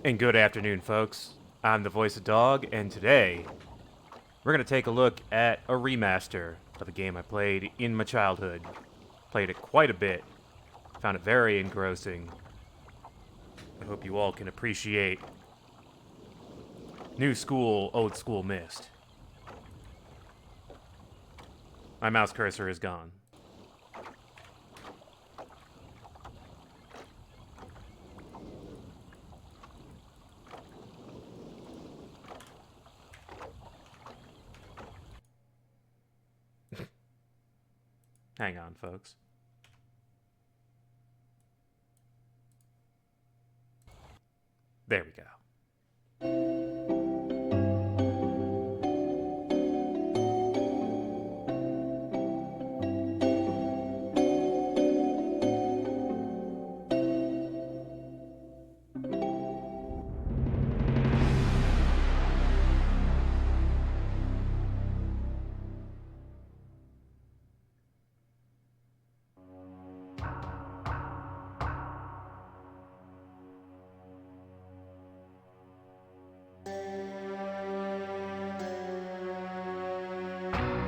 And good afternoon, folks. I'm the voice of Dog, and today we're going to take a look at a remaster of a game I played in my childhood. Played it quite a bit, found it very engrossing. I hope you all can appreciate new school, old school Myst. My mouse cursor is gone. Hang on, folks. There we go.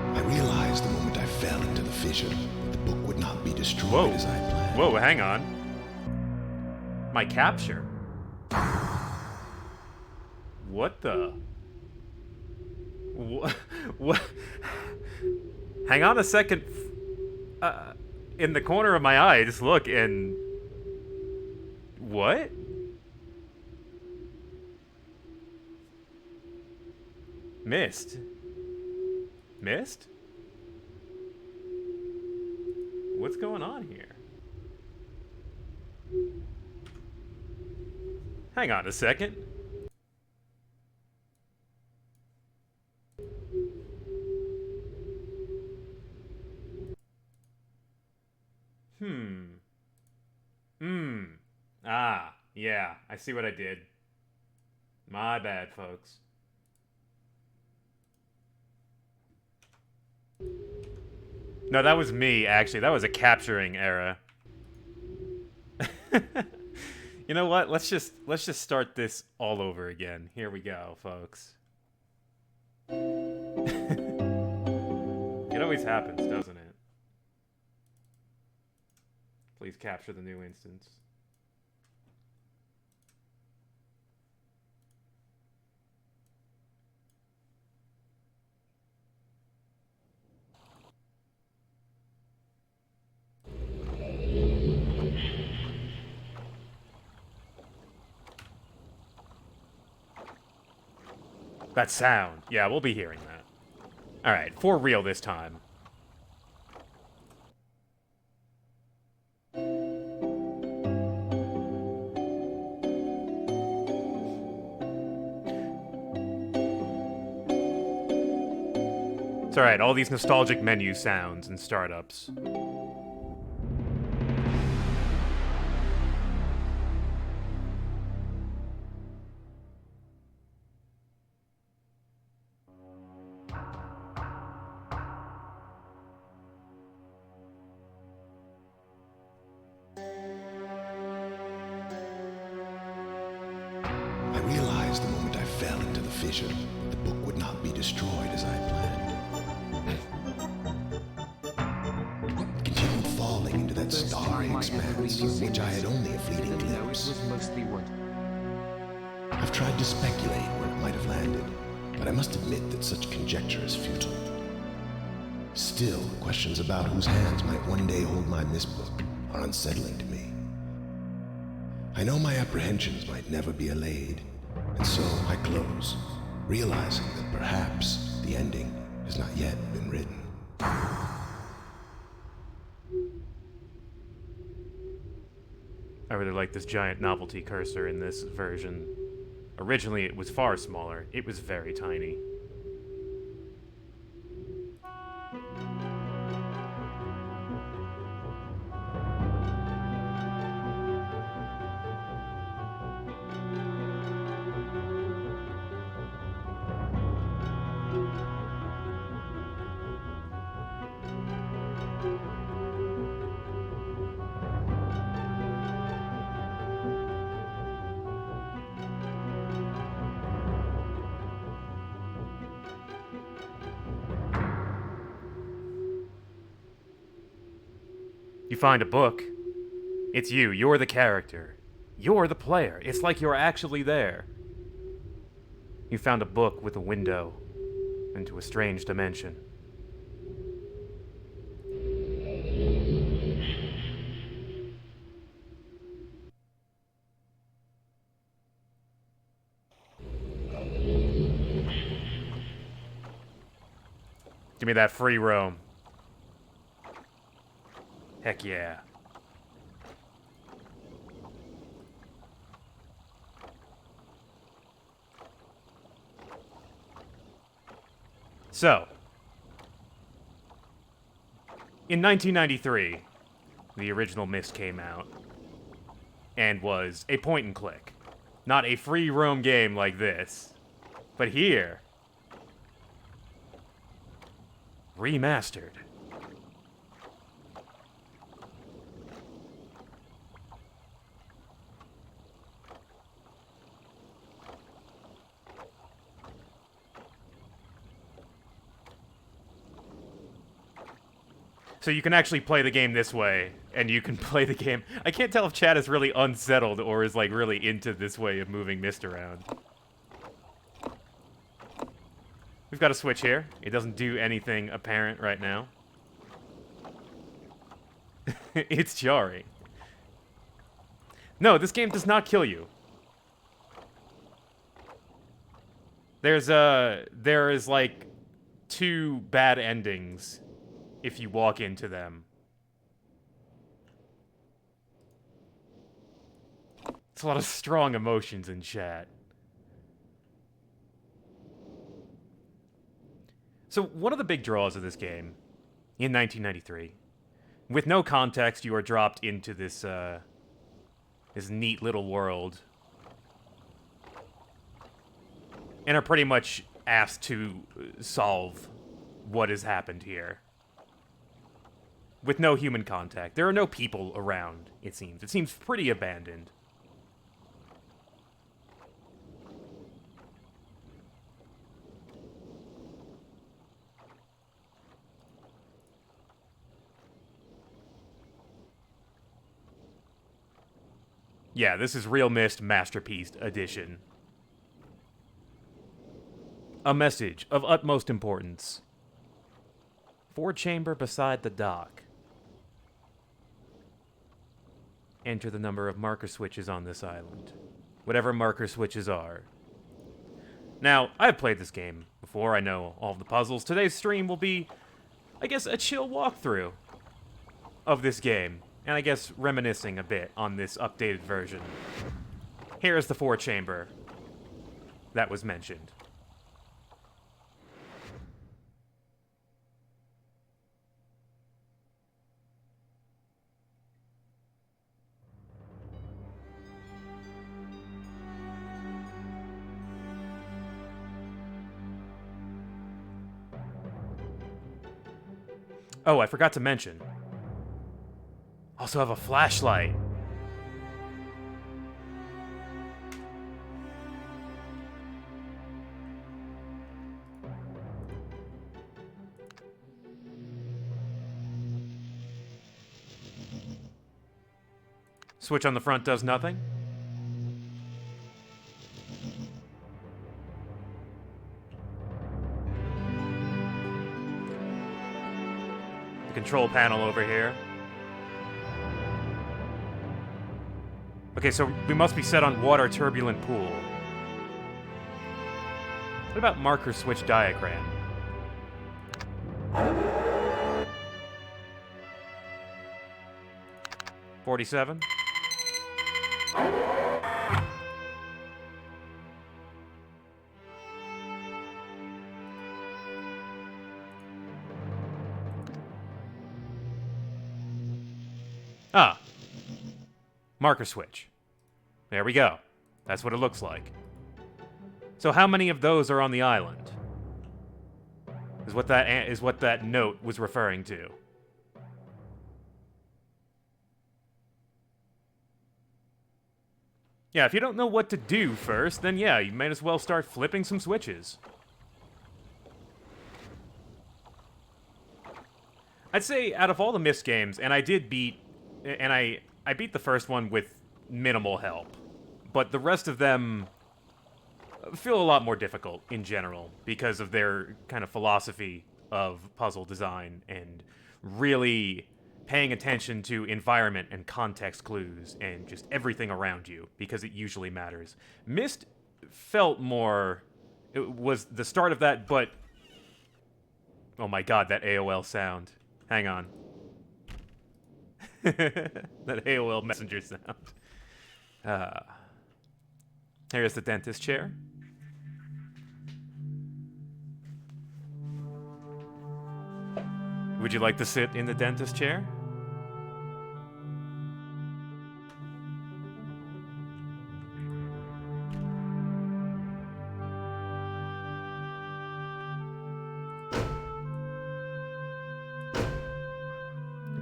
I realized the moment I fell into the fissure that the book would not be destroyed as I planned. Whoa, hang on. My capture. What the? What? Hang on a second. In the corner of my eye, just look and... What? Myst? Myst? What's going on here? Hang on a second. Ah, yeah, I see what I did. My bad, folks. No, that was me, actually. That was a capturing error. You know what? Let's just start this all over again. Here we go, folks. It always happens, doesn't it? Please capture the new instance. That sound. Yeah, we'll be hearing that. Alright, for real this time. It's alright, all these nostalgic menu sounds and startups. I realized the moment I fell into the fissure that the book would not be destroyed as I planned. It continued falling into that starry expanse of which I had only a fleeting glimpse. I've tried to speculate where it might have landed, but I must admit that such conjecture is futile. Still, questions about whose hands might one day hold my Myst book are unsettling to me. I know my apprehensions might never be allayed, and so I close, realizing that perhaps the ending has not yet been written. I really like this giant novelty cursor in this version. Originally, it was far smaller. It was very tiny. You find a book. It's you. You're the character. You're the player. It's like you're actually there. You found a book with a window into a strange dimension. Give me that free roam. Heck yeah. So, in 1993, the original Myst came out and was a point and click. Not a free roam game like this. But here, remastered. So you can actually play the game this way, and you can play the game... I can't tell if chat is really unsettled or is, like, really into this way of moving Myst around. We've got a switch here. It doesn't do anything apparent right now. It's jarring. No, this game does not kill you. There is, like, 2 bad endings if you walk into them. It's a lot of strong emotions in chat. So, one of the big draws of this game, in 1993, with no context, you are dropped into this, this neat little world, and are pretty much asked to solve what has happened here. With no human contact. There are no people around, it seems. It seems pretty abandoned. Yeah, this is realMyst Masterpiece Edition. A message of utmost importance. 4-chamber beside the dock. Enter the number of marker switches on this island. Whatever marker switches are. Now, I've played this game before. I know all of the puzzles. Today's stream will be, I guess, a chill walkthrough of this game. And I guess reminiscing a bit on this updated version. Here is the 4-chamber that was mentioned. Oh, I forgot to mention. Also have a flashlight. Switch on the front does nothing. The control panel over here. Okay, so we must be set on water turbulent pool. What about marker switch diagram? $47. Ah. Marker switch. There we go. That's what it looks like. So how many of those are on the island? Is what that note was referring to. Yeah, if you don't know what to do first, then yeah, you might as well start flipping some I'd say out of all the Myst games, and I did beat, and I beat the first one with minimal help, but the rest of them feel a lot more difficult in general because of their kind of philosophy of puzzle design and really paying attention to environment and context clues and just everything around you because it usually matters. Myst felt more... It was the start of that, but... Oh my god, that AOL sound. Hang on. That AOL messenger sound. Here's the dentist chair. Would you like to sit in the dentist chair?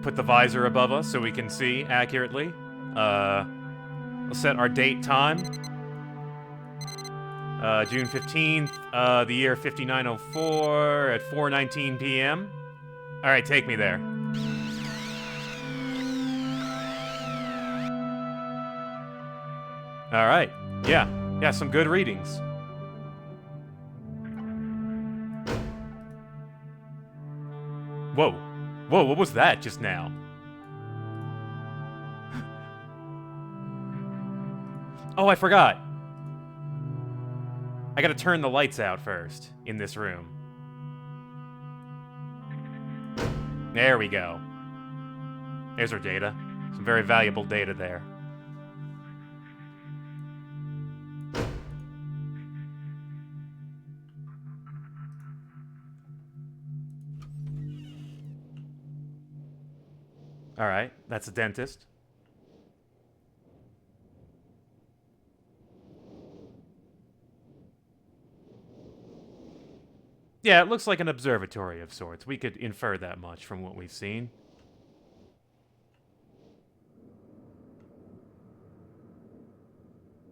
Put the visor above us so we can see accurately. We'll set our date time. June 15th, the year 5904 at 4:19 p.m. Alright, take me there. Alright, yeah, some good readings. Whoa, what was that just now? Oh, I forgot. I gotta turn the lights out first in this room. There we go. There's our data. Some very valuable data there. Alright, that's a dentist. Yeah, it looks like an observatory of sorts. We could infer that much from what we've seen.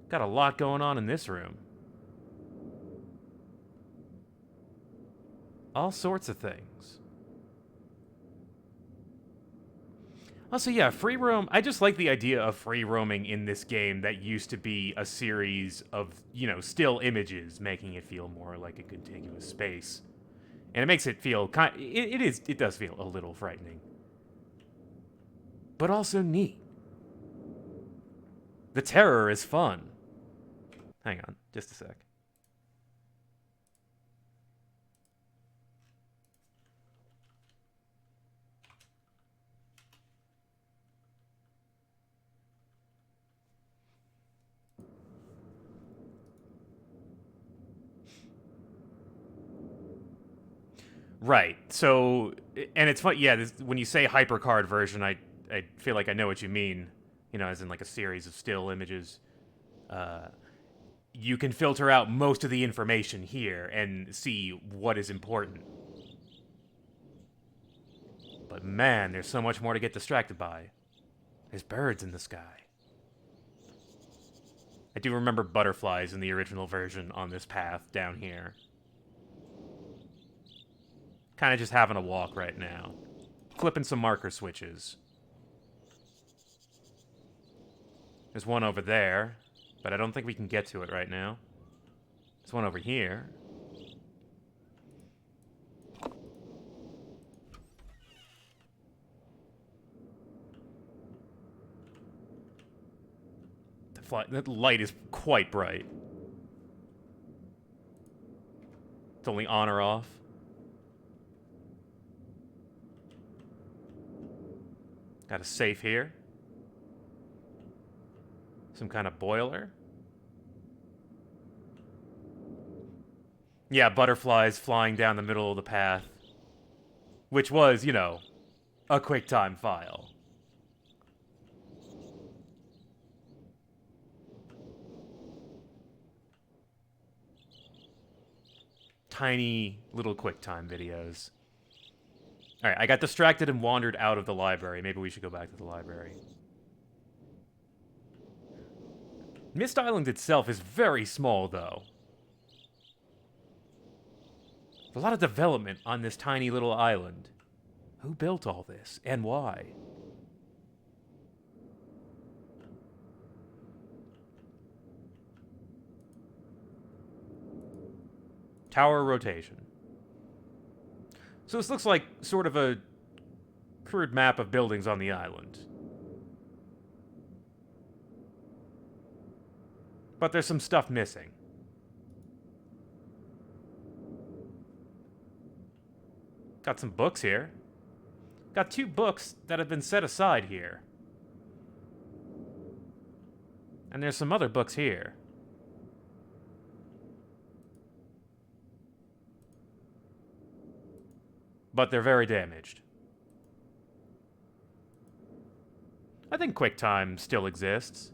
Got a lot going on in this room. All sorts of things. Also, yeah, free roam. I just like the idea of free roaming in this game that used to be a series of, you know, still images, making it feel more like a contiguous space. And it makes it feel it does feel a little frightening. But also neat. The terror is fun. Hang on, just a sec. Right. So, and it's fun. Yeah, when you say hypercard version, I feel like I know what you mean. You know, as in like a series of still images. You can filter out most of the information here and see what is important. But man, there's so much more to get distracted by. There's birds in the sky. I do remember butterflies in the original version on this path down here. Kind of just having a walk right now. Flipping some marker switches. There's one over there, but I don't think we can get to it right now. There's one over here. The light is quite bright. It's only on or off. Got a safe here. Some kind of boiler. Yeah, butterflies flying down the middle of the path. Which was, you know, a QuickTime file. Tiny little QuickTime videos. Alright, I got distracted and wandered out of the library. Maybe we should go back to the library. Myst Island itself is very small, though. A lot of development on this tiny little island. Who built all this, and why? Tower rotation. So this looks like sort of a crude map of buildings on the island. But there's some stuff missing. Got some books here. Got 2 books that have been set aside here. And there's some other books here. But they're very damaged. I think QuickTime still exists.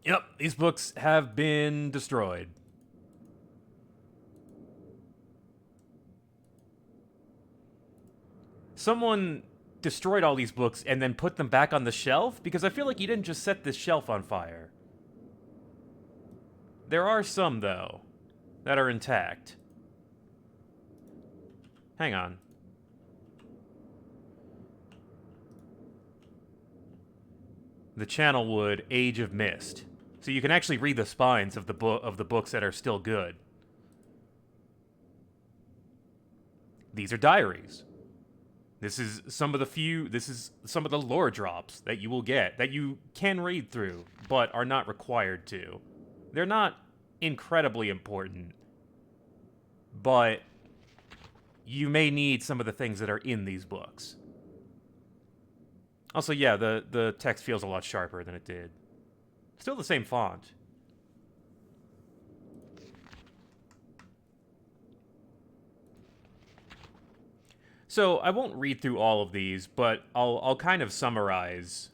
Yep, these books have been destroyed. Someone destroyed all these books and then put them back on the shelf? Because I feel like you didn't just set this shelf on fire. There are some, though, that are intact. Hang on. The Channelwood Age of Myst. So you can actually read the spines of the books that are still good. These are diaries. This is some of the lore drops that you will get, that you can read through, but are not required to. They're not incredibly important, but you may need some of the things that are in these books. Also, yeah, the text feels a lot sharper than it did. Still the same font. So I won't read through all of these, but I'll kind of summarize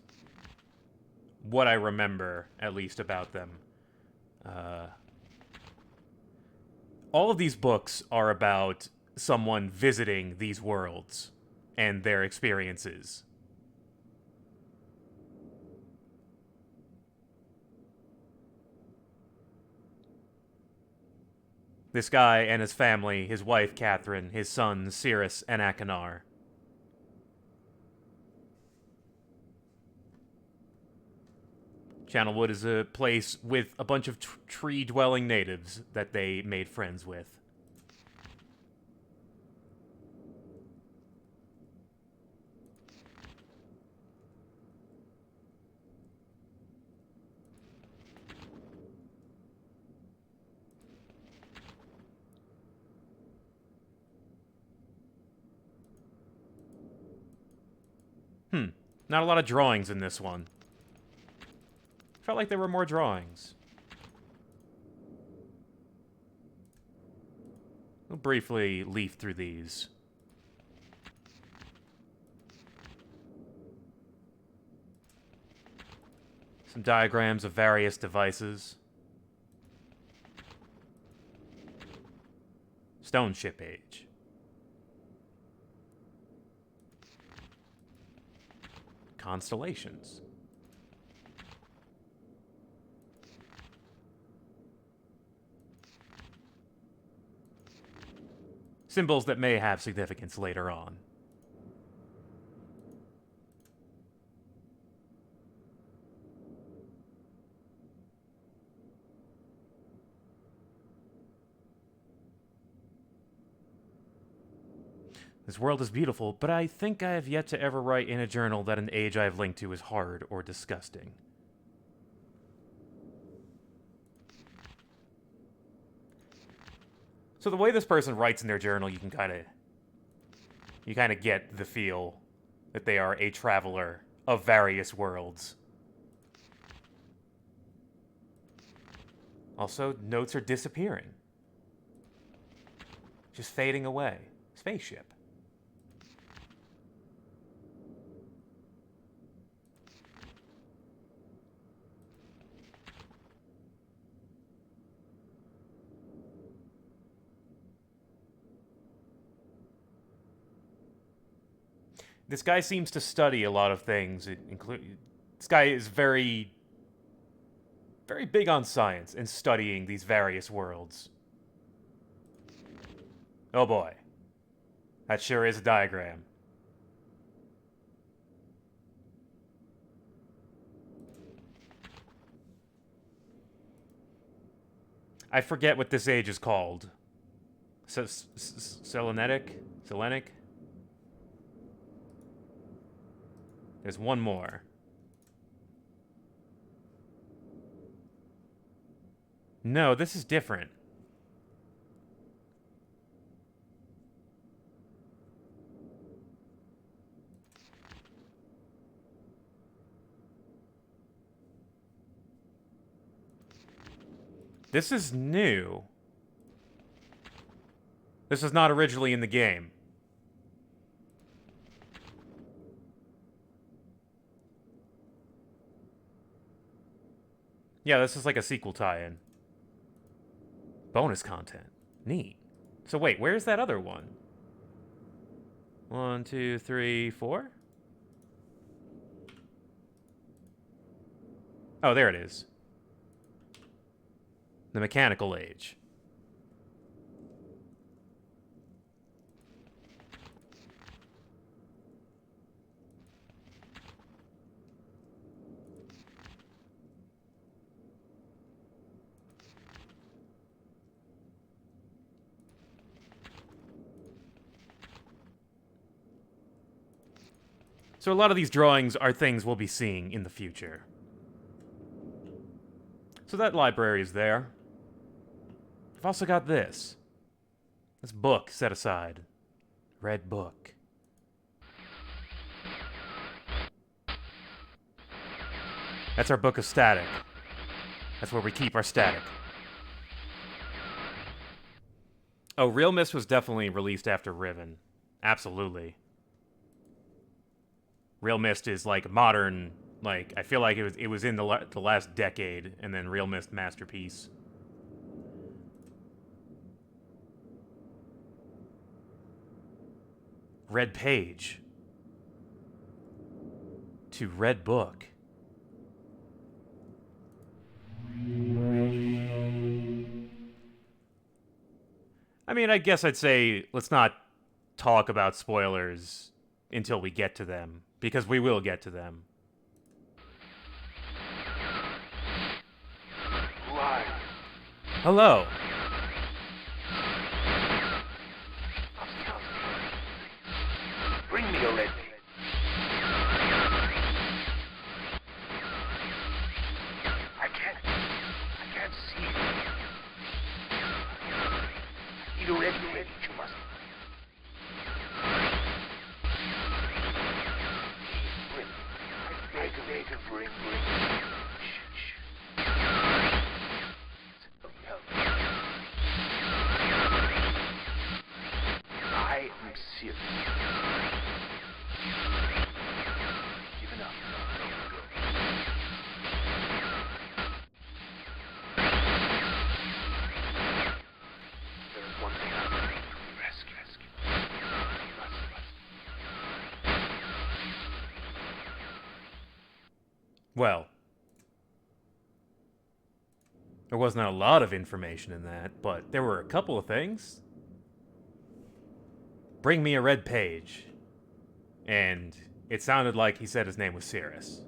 what I remember, at least, about them. All of these books are about someone visiting these worlds and their experiences. This guy and his family, his wife Catherine, his sons Cirrus and Achenar. Channelwood is a place with a bunch of tree-dwelling natives that they made friends with. Not a lot of drawings in this one. Felt like there were more drawings. We'll briefly leaf through these. Some diagrams of various devices. Stone ship age. Constellations. Symbols that may have significance later on. This world is beautiful, but I think I have yet to ever write in a journal that an age I have linked to is hard or disgusting. So the way this person writes in their journal, you kind of get the feel that they are a traveler of various worlds. Also, notes are disappearing. Just fading away. Spaceship. This guy seems to study a lot of things. This guy is very, very big on science and studying these various worlds. Oh boy. That sure is a diagram. I forget what this age is called. Selenitic? Selenic? There's one more. No, this is different. This is new. This was not originally in the game. Yeah, this is like a sequel tie-in. Bonus content. Neat. So wait, where's that other one? 1, 2, 3, 4? Oh, there it is. The Mechanical Age. So a lot of these drawings are things we'll be seeing in the future. So that library is there. I've also got this. This book set aside. Red book. That's our book of static. That's where we keep our static. Oh, realMyst was definitely released after Riven. Absolutely. realMyst is like modern, like I feel like it was in the last decade, and then realMyst masterpiece. Red page to red book. I mean, I guess I'd say let's not talk about spoilers until we get to them, because we will get to them. Why? Hello. Bring me a red. I can't see. I need a red page, you must. Bring. I beg of bring. Shh. I am serious. Give it up. There is one thing I need to rescue. Well, there wasn't a lot of information in that, but there were a couple of things. Bring me a red page. And it sounded like he said his name was Cirrus.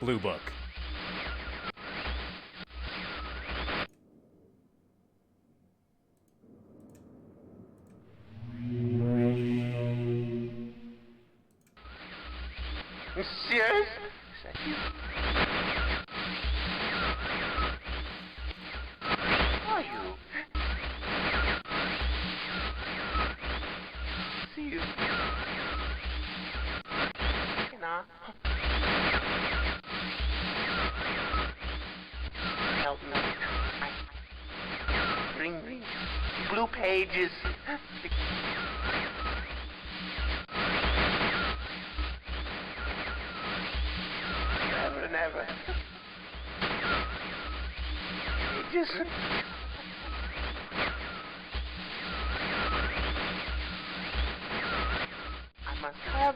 Blue book. Serious? Is that you? Are you? See you. Hey, now. Help me. Bring me blue pages. Never. Pages. I must have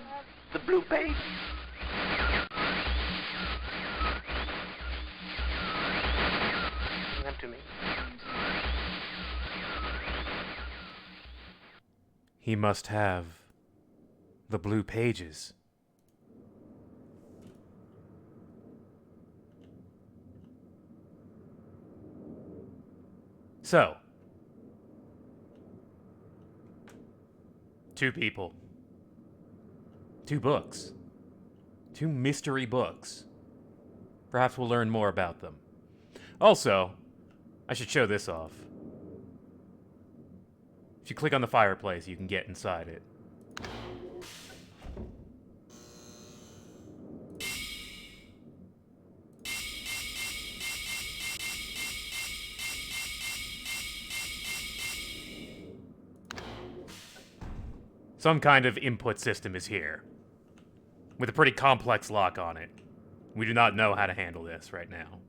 the blue page. Bring them to me. He must have the blue pages. So, two people, two books, two mystery books. Perhaps we'll learn more about them. Also, I should show this off. If you click on the fireplace, you can get inside it. Some kind of input system is here, with a pretty complex lock on it. We do not know how to handle this right now.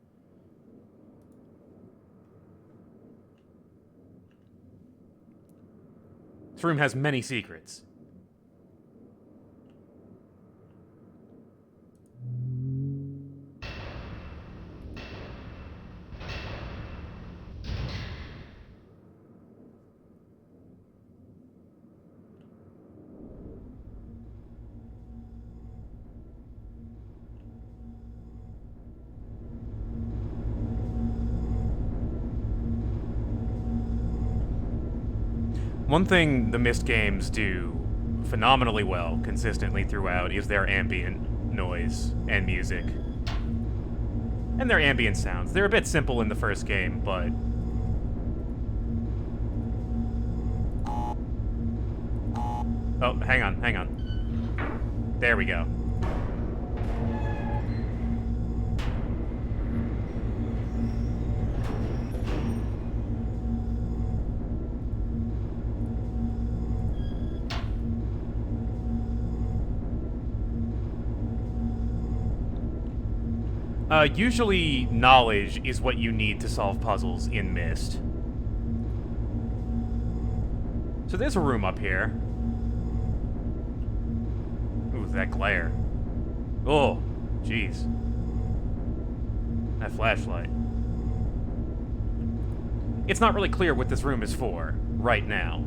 This room has many secrets. One thing the Myst games do phenomenally well, consistently throughout, is their ambient noise and music. And their ambient sounds. They're a bit simple in the first game, but... Oh, hang on. There we go. Usually, knowledge is what you need to solve puzzles in Myst. So there's a room up here. Ooh, that glare. Oh, jeez. That flashlight. It's not really clear what this room is for, right now.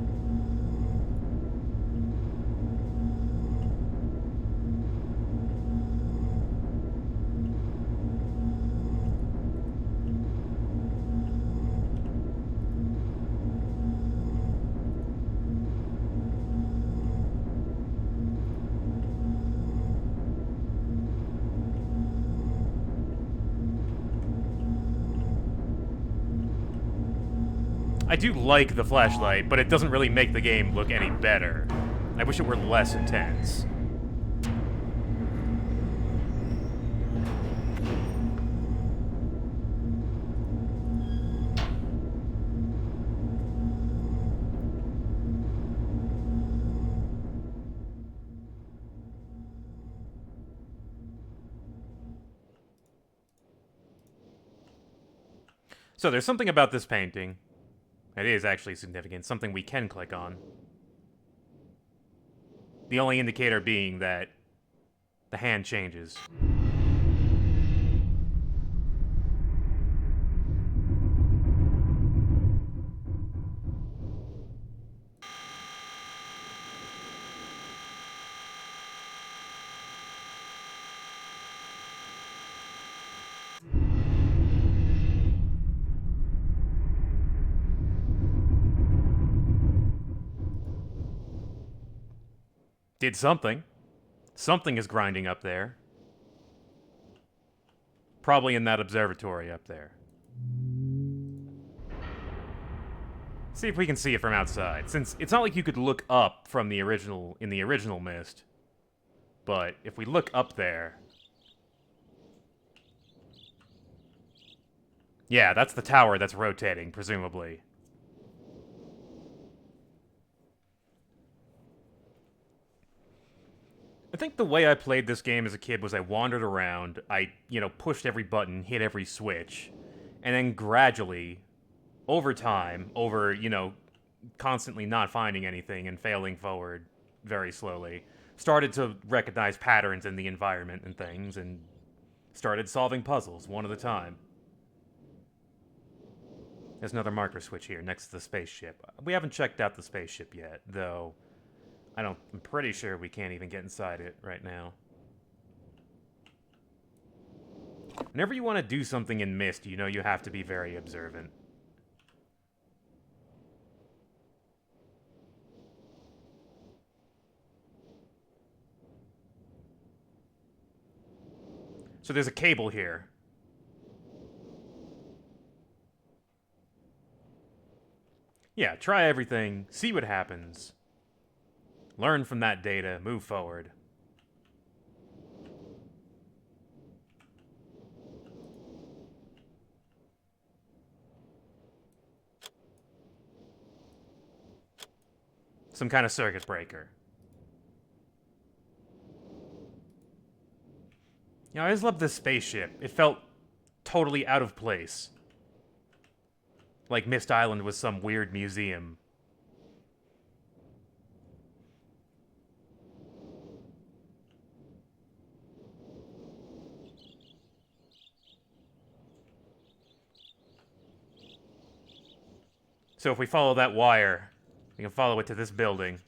I do like the flashlight, but it doesn't really make the game look any better. I wish it were less intense. So there's something about this painting. It is actually significant, something we can click on. The only indicator being that the hand changes. Did something. Something is grinding up there. Probably in that observatory up there. See if we can see it from outside, since it's not like you could look up from the original, in the original Myst. But if we look up there... Yeah, that's the tower that's rotating, presumably. I think the way I played this game as a kid was I wandered around, I, pushed every button, hit every switch, and then gradually, over time, constantly not finding anything and failing forward very slowly, started to recognize patterns in the environment and things, and started solving puzzles one at a time. There's another marker switch here next to the spaceship. We haven't checked out the spaceship yet, though I'm pretty sure we can't even get inside it right now. Whenever you want to do something in Myst, you know you have to be very observant. So there's a cable here. Yeah, try everything, see what happens. Learn from that data, move forward. Some kind of circuit breaker. You know, I just love this spaceship. It felt totally out of place. Like Myst Island was some weird museum. So if we follow that wire, we can follow it to this building.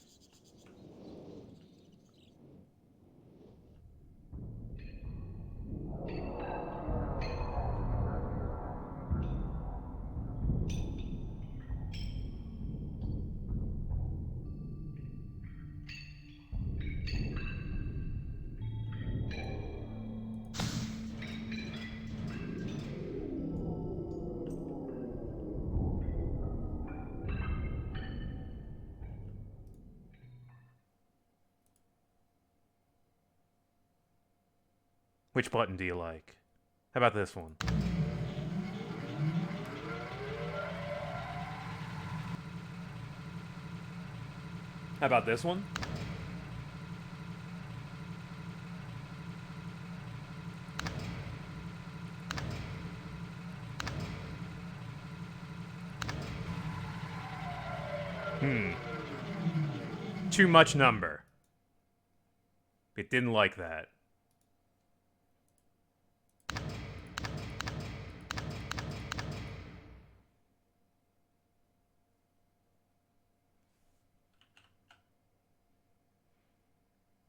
Which button do you like? How about this one? How about this one? Too much number. It didn't like that.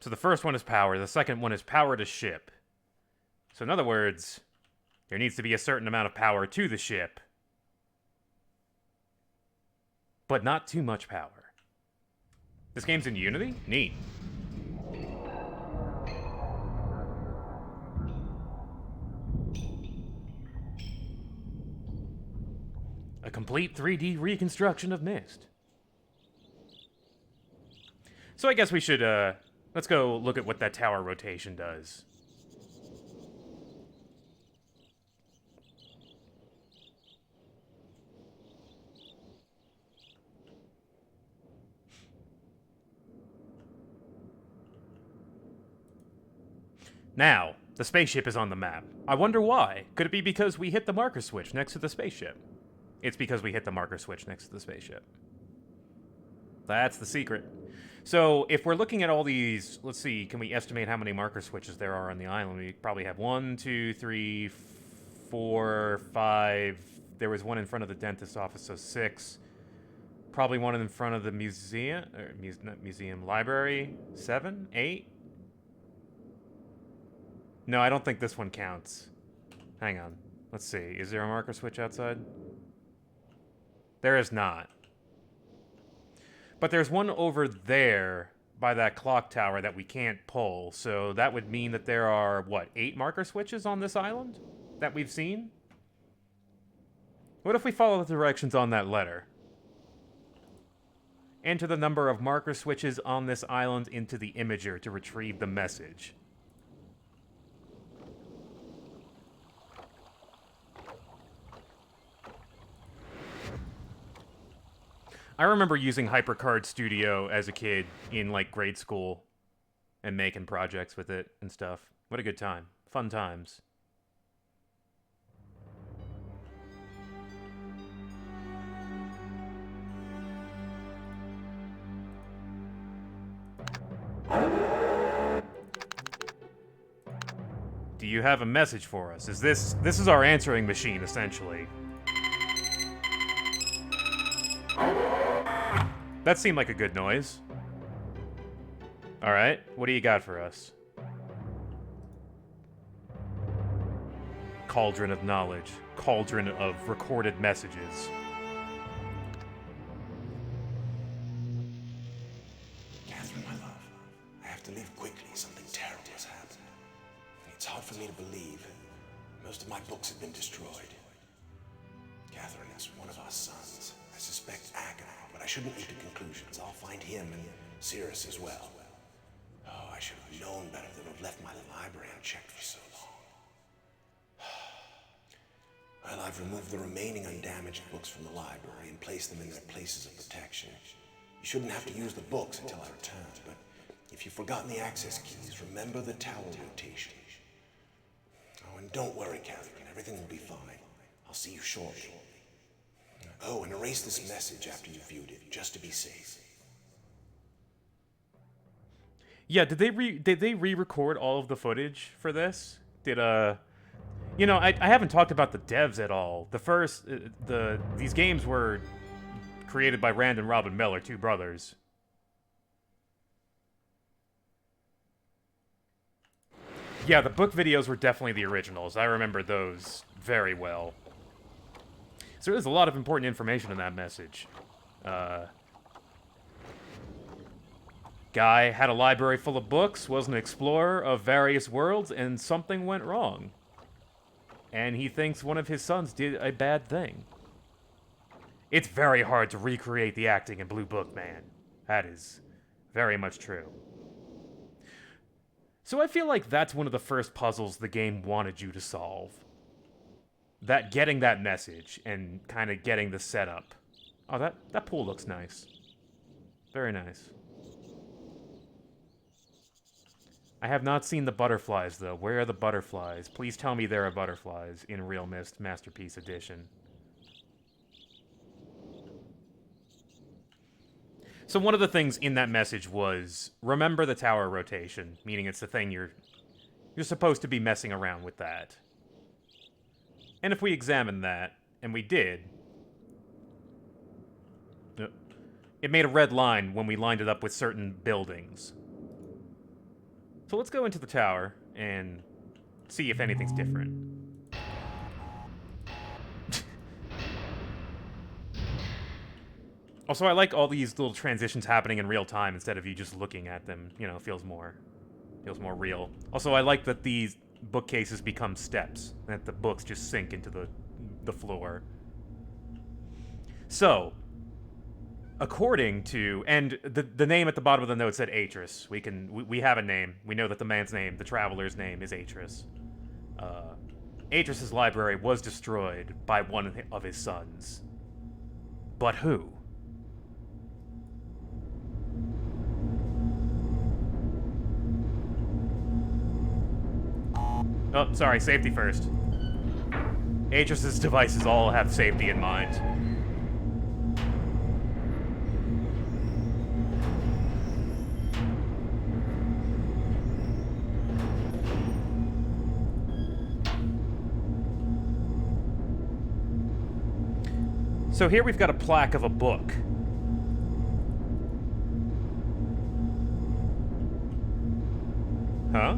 So the first one is power, the second one is power to ship. So in other words, there needs to be a certain amount of power to the ship, but not too much power. This game's in Unity? Neat. A complete 3D reconstruction of Myst. So I guess we should, let's go look at what that tower rotation does. Now, the spaceship is on the map. I wonder why. Could it be because we hit the marker switch next to the spaceship? It's because we hit the marker switch next to the spaceship. That's the secret. So, if we're looking at all these, let's see, can we estimate how many marker switches there are on the island? We probably have 1, 2, 3, 4, 5. There was one in front of the dentist's office, so 6. Probably one in front of the museum, or not museum, library. 7, 8. No, I don't think this one counts. Hang on. Let's see. Is there a marker switch outside? There is not. But there's one over there by that clock tower that we can't pull. So that would mean that there are, what, 8 marker switches on this island that we've seen? What if we follow the directions on that letter? Enter the number of marker switches on this island into the imager to retrieve the message. I remember using HyperCard Studio as a kid in, like, grade school and making projects with it and stuff. What a good time. Fun times. Do you have a message for us? This is our answering machine, essentially. That seemed like a good noise. Alright, what do you got for us? Cauldron of knowledge. Cauldron of recorded messages. Catherine, my love, I have to leave quickly. Something terrible has happened. It's hard for me to believe. Most of my books have been destroyed. Catherine is one of our sons. I suspect Agonal, but I shouldn't leap to conclusions. I'll find him and Cirrus as well. Oh, I should have known better than to have left my library unchecked for so long. Well, I've removed the remaining undamaged books from the library and placed them in their places of protection. You shouldn't have to use the books until I return, but if you've forgotten the access keys, remember the tower rotation. Oh, and don't worry, Catherine. Everything will be fine. I'll see you shortly. Oh, and erase this message after you've viewed it, just to be safe. Yeah, did they re-record all of the footage for this? You know, I haven't talked about the devs at all. These games were created by Rand and Robin Miller, two brothers. Yeah, the book videos were definitely the originals. I remember those very well. So there's a lot of important information in that message. Guy had a library full of books, was an explorer of various worlds, and something went wrong. And he thinks one of his sons did a bad thing. It's very hard to recreate the acting in Blue Book, man. That is very much true. So I feel like that's one of the first puzzles the game wanted you to solve. That getting that message and kind of getting the setup. Oh, that pool looks nice. Very nice. I have not seen the butterflies, though. Where are the butterflies? Please tell me there are butterflies in realMyst Masterpiece Edition. So one of the things in that message was, remember the tower rotation, meaning it's the thing you're supposed to be messing around with that. And if we examine that, and we did, it made a red line when we lined it up with certain buildings. So let's go into the tower and see if anything's different. Also, I like all these little transitions happening in real time instead of you just looking at them. You know, feels more real. Also, I like that these bookcases become steps, that the books just sink into the floor. So, according to, and the name at the bottom of the note said Atris. We have a name. We know that the man's name, the traveler's name, is Atris. Atris's library was destroyed by one of his sons. But who? Oh, sorry, safety first. Atris's devices all have safety in mind. So here we've got a plaque of a book. Huh?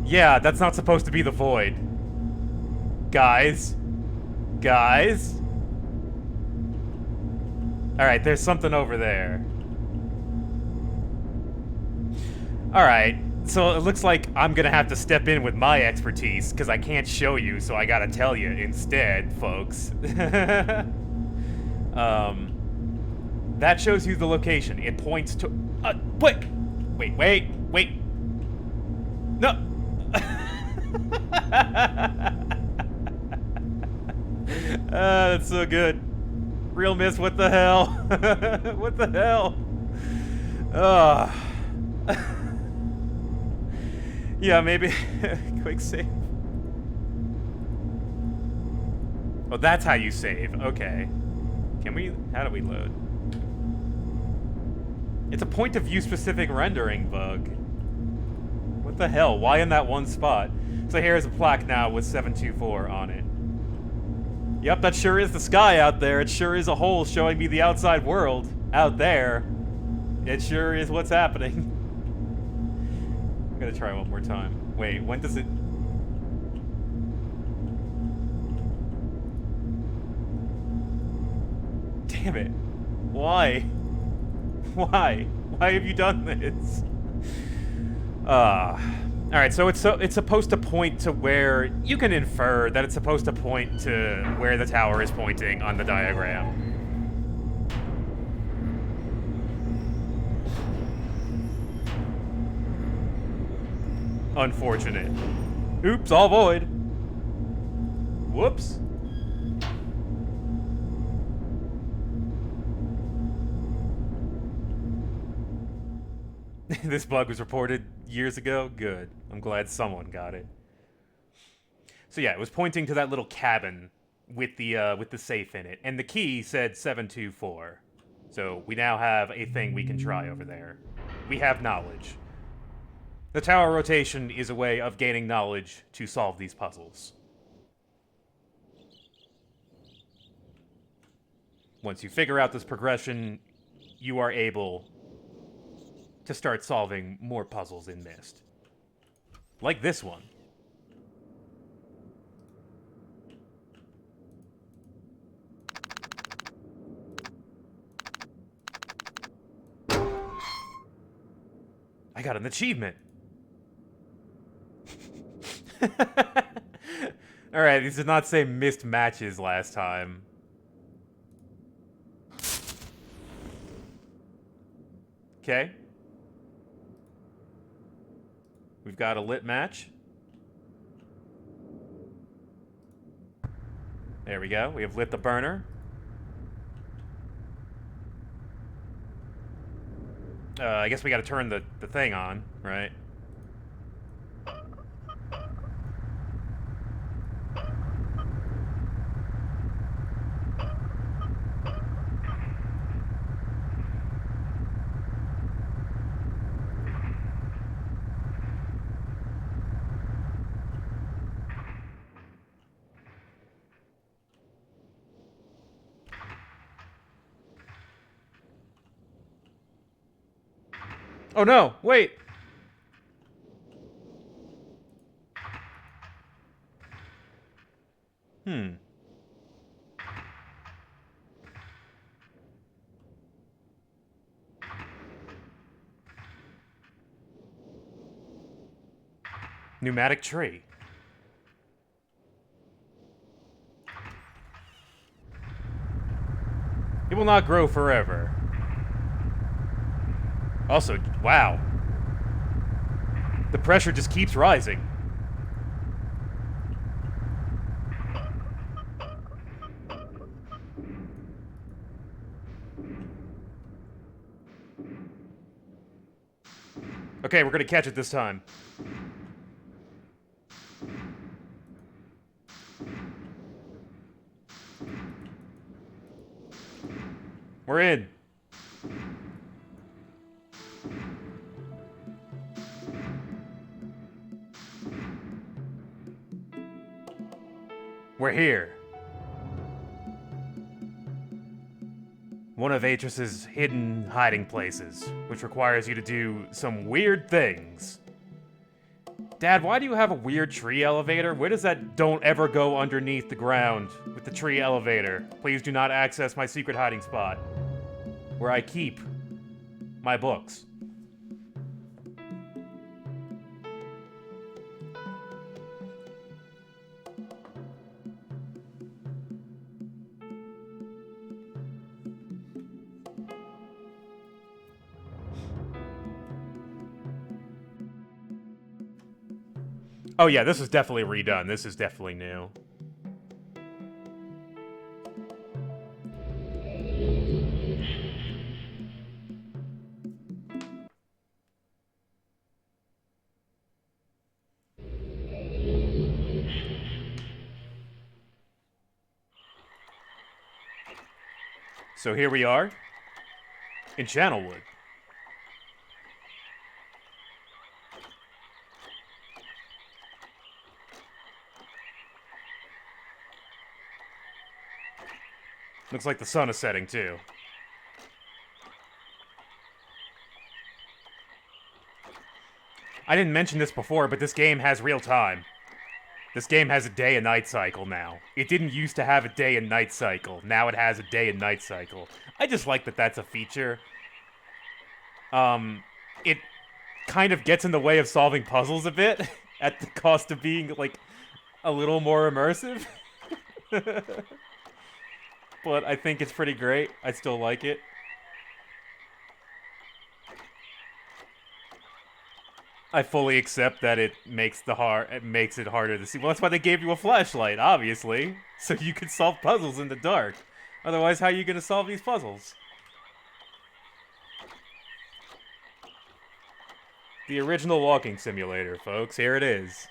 Yeah, that's not supposed to be the void. Guys? Guys? Alright, there's something over there. Alright, so it looks like I'm gonna have to step in with my expertise, because I can't show you, so I gotta tell you instead, folks. That shows you the location. It points to... Wait. No! That's so good. realMyst, what the hell? What the hell? Yeah, maybe... Quick save. Oh, that's how you save. Okay. Can we... How do we load? It's a point of view specific rendering bug. What the hell? Why in that one spot? So here's a plaque now with 724 on it. Yep, that sure is the sky out there. It sure is a hole showing me the outside world out there. It sure is what's happening. I'm gonna try one more time. Wait, when does it... Damn it. Why? Why? Why have you done this? Alright, so it's supposed to point to where... You can infer that it's supposed to point to where the tower is pointing on the diagram. Unfortunate. Oops, all void. Whoops. This bug was reported years ago? Good. I'm glad someone got it. So yeah, it was pointing to that little cabin with the safe in it. And the key said 724. So we now have a thing we can try over there. We have knowledge. The tower rotation is a way of gaining knowledge to solve these puzzles. Once you figure out this progression, you are able to start solving more puzzles in Myst. Like this one. I got an achievement! Alright, these did not say Myst matches last time. Okay. We've got a lit match. There we go. We have lit the burner. I guess we gotta turn the thing on, right? Oh no, wait! Pneumatic tree. It will not grow forever. Also, wow. The pressure just keeps rising. Okay, we're gonna catch it this time. We're in. We're here. One of Atrus's hidden hiding places, which requires you to do some weird things. Dad, why do you have a weird tree elevator? Where does that don't ever go underneath the ground with the tree elevator? Please do not access my secret hiding spot, where I keep my books. Oh yeah, this is definitely redone. This is definitely new. So here we are, in Channelwood. Looks like the sun is setting, too. I didn't mention this before, but this game has real time. This game has a day and night cycle now. It didn't used to have a day and night cycle. Now it has a day and night cycle. I just like that that's a feature. It kind of gets in the way of solving puzzles a bit at the cost of being, like, a little more immersive. But I think it's pretty great. I still like it. I fully accept that it makes it harder to see. Well, that's why they gave you a flashlight, obviously, so you could solve puzzles in the dark. Otherwise, how are you going to solve these puzzles? The original walking simulator, folks. Here it is.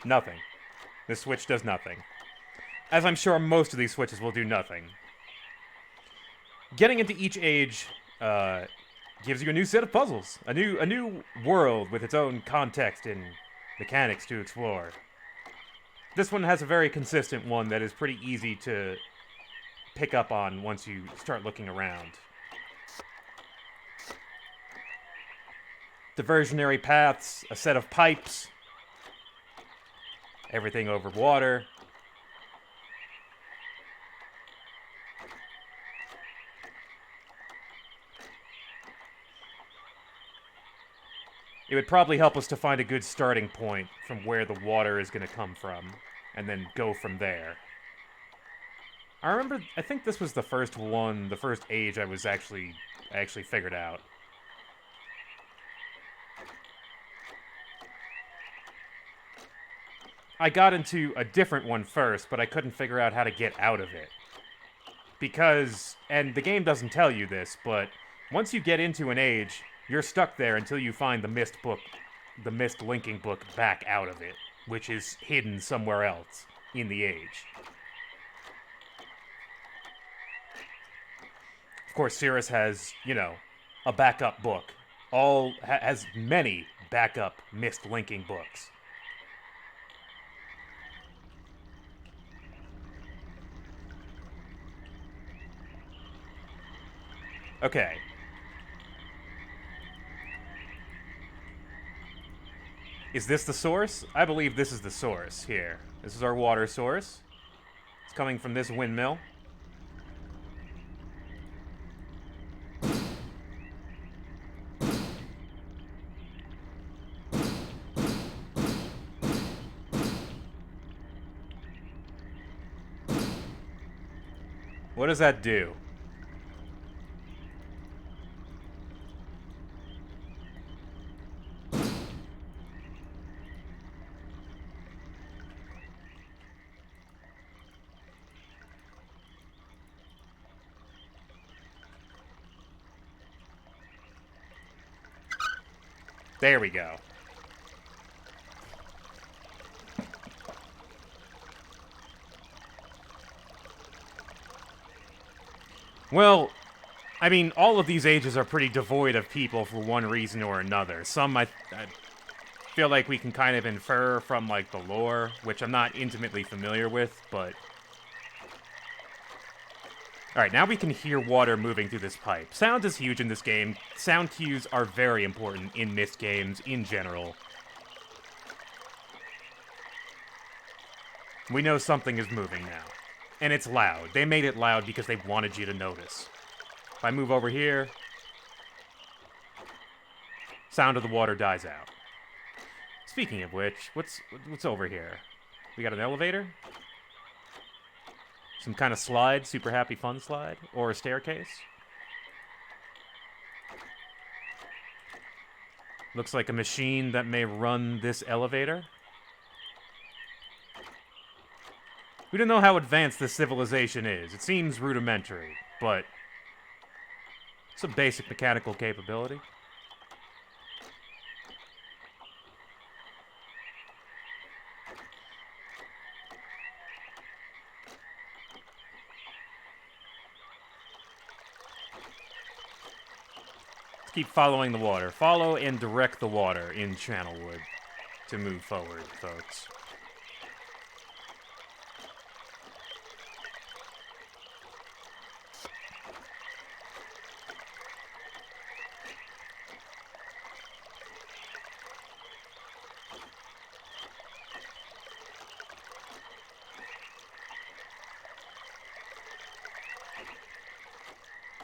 Nothing. This switch does nothing. As I'm sure most of these switches will do nothing. Getting into each age gives you a new set of puzzles. A new world with its own context and mechanics to explore. This one has a very consistent one that is pretty easy to pick up on once you start looking around. Diversionary paths, a set of pipes, everything over water. It would probably help us to find a good starting point from where the water is going to come from, and then go from there. I think this was the first one, the first age I actually figured out. I got into a different one first, but I couldn't figure out how to get out of it. Because, and the game doesn't tell you this, but once you get into an age, you're stuck there until you find the Myst book, the Myst linking book back out of it, which is hidden somewhere else in the age. Of course, Cirrus has, you know, a backup book. Has many backup Myst linking books. Okay. Is this the source? I believe this is the source here. This is our water source. It's coming from this windmill. What does that do? There we go. Well, I mean, all of these ages are pretty devoid of people for one reason or another. Some I feel like we can kind of infer from, like, the lore, which I'm not intimately familiar with, but... Alright, now we can hear water moving through this pipe. Sound is huge in this game. Sound cues are very important in Myst games in general. We know something is moving now. And it's loud. They made it loud because they wanted you to notice. If I move over here, sound of the water dies out. Speaking of which, what's over here? We got an elevator? Some kind of slide, super happy fun slide? Or a staircase? Looks like a machine that may run this elevator. We don't know how advanced this civilization is. It seems rudimentary, but it's a basic mechanical capability. Keep following the water. Follow and direct the water in Channelwood to move forward, folks.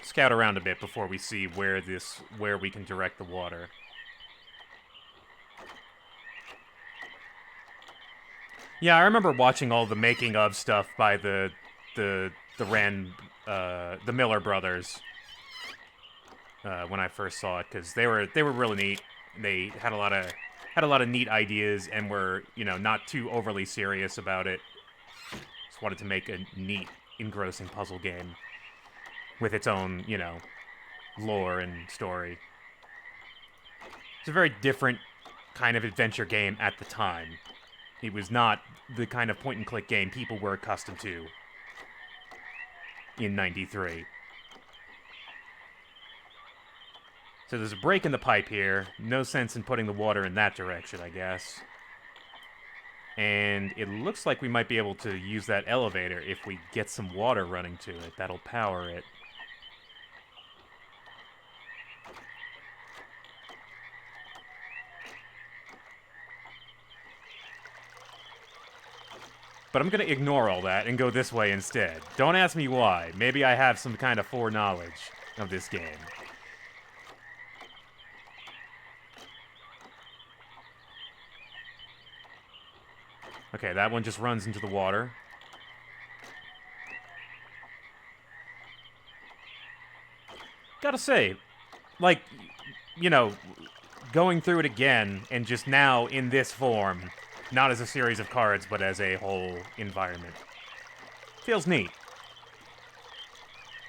Scout around a bit before we see where we can direct the water. Yeah, I remember watching all the making of stuff by the Miller brothers when I first saw it, because they were really neat. They had a lot of neat ideas and were, you know, not too overly serious about it. Just wanted to make a neat, engrossing puzzle game with its own, you know, lore and story. It's a very different kind of adventure game at the time. It was not the kind of point-and-click game people were accustomed to in '93. So there's a break in the pipe here. No sense in putting the water in that direction, I guess. And it looks like we might be able to use that elevator if we get some water running to it. That'll power it. But I'm going to ignore all that and go this way instead. Don't ask me why. Maybe I have some kind of foreknowledge of this game. Okay, that one just runs into the water. Gotta say, like, you know, going through it again and just now in this form, not as a series of cards, but as a whole environment, feels neat.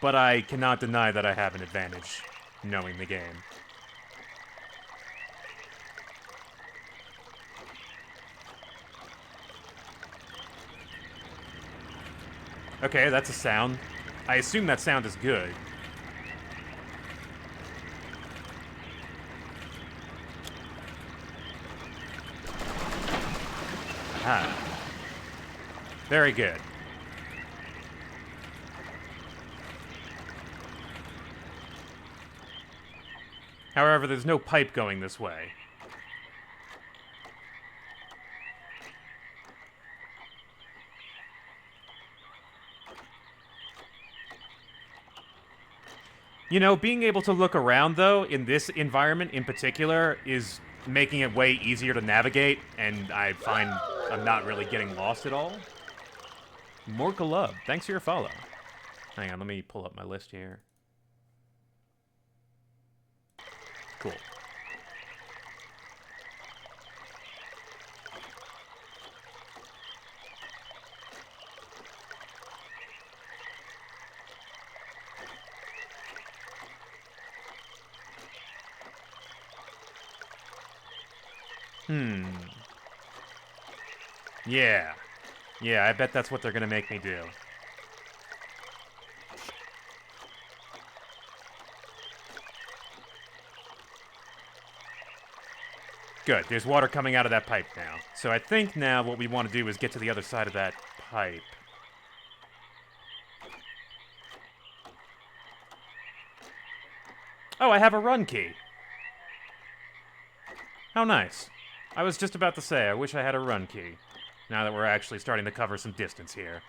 But I cannot deny that I have an advantage knowing the game. Okay, that's a sound. I assume that sound is good. Aha. Very good. However, there's no pipe going this way. You know, being able to look around, though, in this environment in particular, is making it way easier to navigate, and I find I'm not really getting lost at all. Morkalub, thanks for your follow. Hang on, let me pull up my list here. Cool. Yeah. Yeah, I bet that's what they're gonna make me do. Good, there's water coming out of that pipe now. So I think now what we want to do is get to the other side of that pipe. Oh, I have a run key. How nice. I was just about to say, I wish I had a run key. Now that we're actually starting to cover some distance here.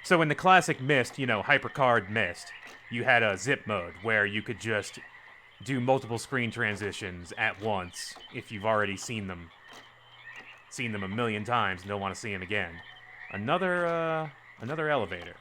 So in the classic Myst, you know, hypercard Myst, you had a zip mode where you could just do multiple screen transitions at once if you've already seen them a million times and don't want to see them again. Another elevator.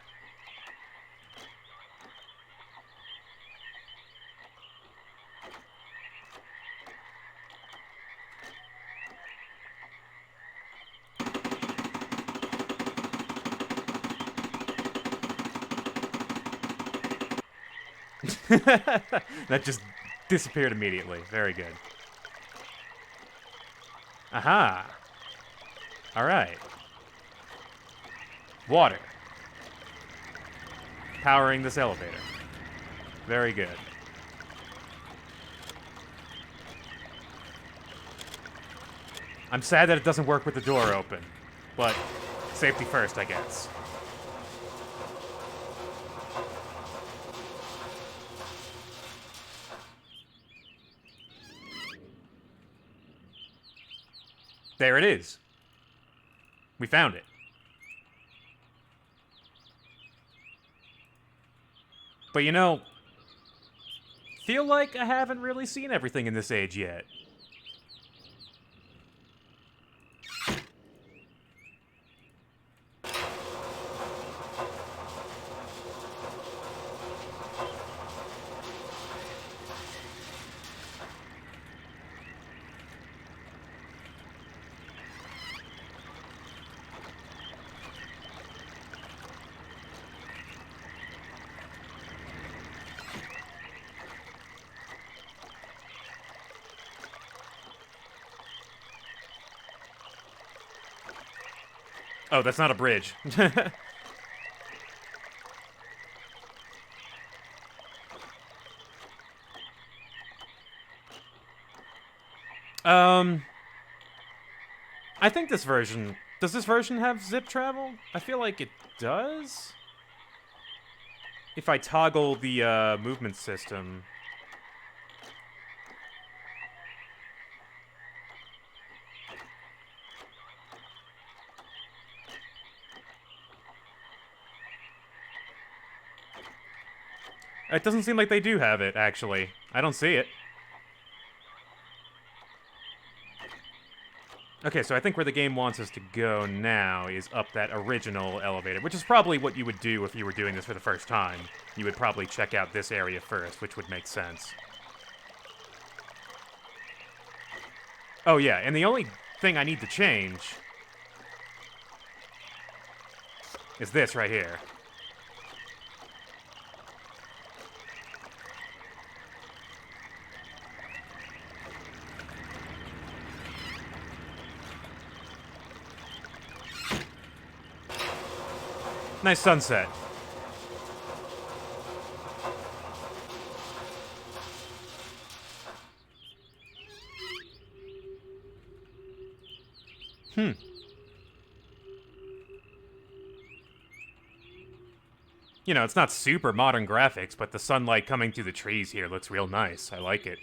That just disappeared immediately. Very good. Aha! Alright. Water. Powering this elevator. Very good. I'm sad that it doesn't work with the door open, but safety first, I guess. There it is. We found it. But you know, feel like I haven't really seen everything in this age yet. Oh, that's not a bridge. I think this version... Does this version have zip travel? I feel like it does? If I toggle the, movement system... It doesn't seem like they do have it, actually. I don't see it. Okay, so I think where the game wants us to go now is up that original elevator, which is probably what you would do if you were doing this for the first time. You would probably check out this area first, which would make sense. Oh yeah, and the only thing I need to change is this right here. Nice sunset. You know, it's not super modern graphics, but the sunlight coming through the trees here looks real nice. I like it.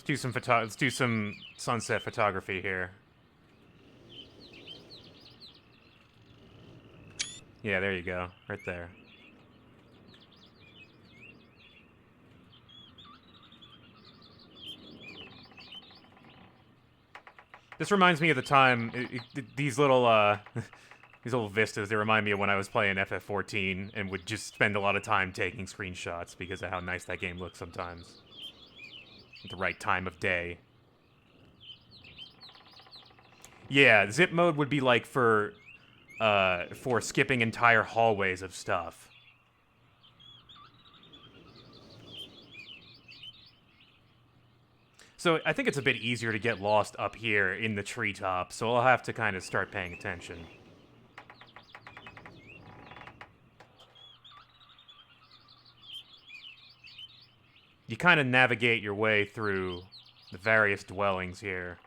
Let's do some sunset photography here. Yeah, there you go. Right there. This reminds me of the time, these little, these little vistas, they remind me of when I was playing FF14 and would just spend a lot of time taking screenshots because of how nice that game looks sometimes. At the right time of day. Yeah, zip mode would be like for skipping entire hallways of stuff. So I think it's a bit easier to get lost up here in the treetop, so I'll have to kind of start paying attention. You kind of navigate your way through the various dwellings here.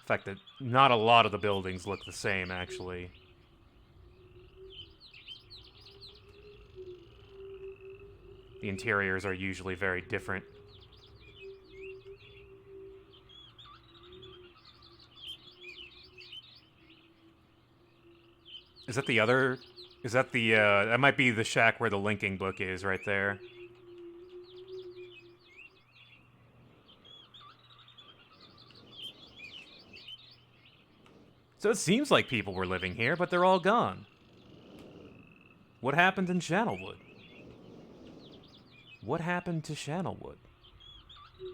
In fact, that not a lot of the buildings look the same, actually. The interiors are usually very different. Is that the other... Is that the, that might be the shack where the linking book is, right there. So it seems like people were living here, but they're all gone. What happened in Channelwood? What happened to Channelwood?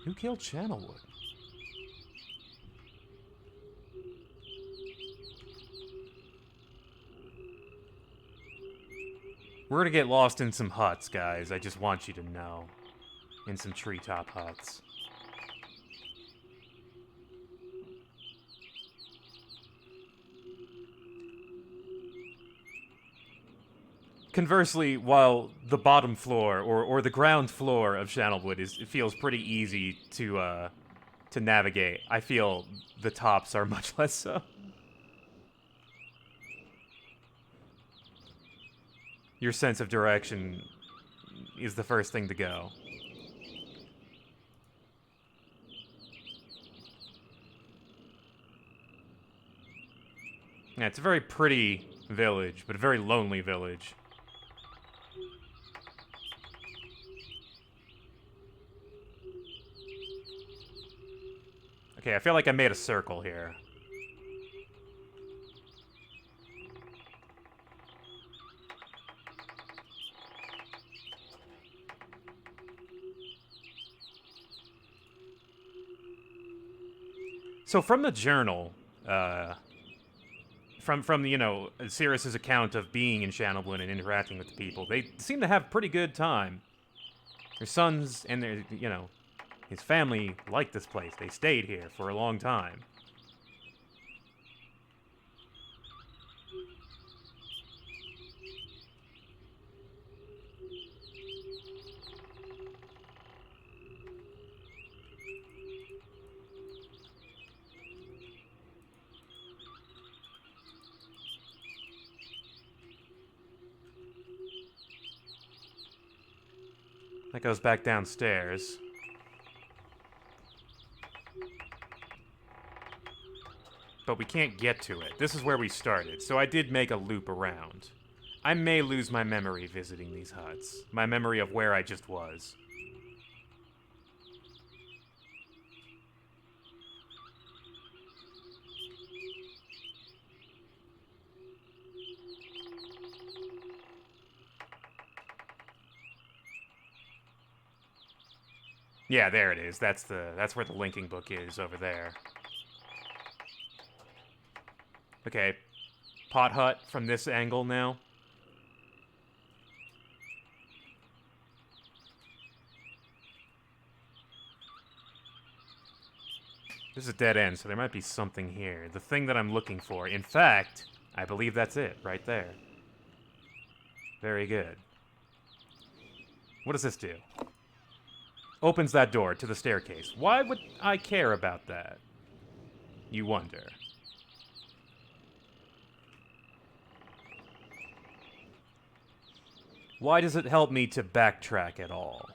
Who killed Channelwood? We're gonna get lost in some huts, guys. I just want you to know. In some treetop huts. conversely, while the bottom floor or the ground floor of Channelwood it feels pretty easy to navigate, I feel the tops are much less so. Your sense of direction is the first thing to go. Yeah, it's a very pretty village, but a very lonely village. Okay, I feel like I made a circle here. So from the journal, from the, Sirius's account of being in Channelwood and interacting with the people, they seem to have a pretty good time. Their sons and their, his family liked this place. They stayed here for a long time. That goes back downstairs. But we can't get to it. This is where we started, so I did make a loop around. I may lose my memory visiting these huts. My memory of where I just was. Yeah, there it is. That's where the linking book is, over there. Okay. Pot hut from this angle now. This is a dead end, so there might be something here. The thing that I'm looking for. In fact, I believe that's it, right there. Very good. What does this do? Opens that door to the staircase. Why would I care about that? You wonder. Why does it help me to backtrack at all?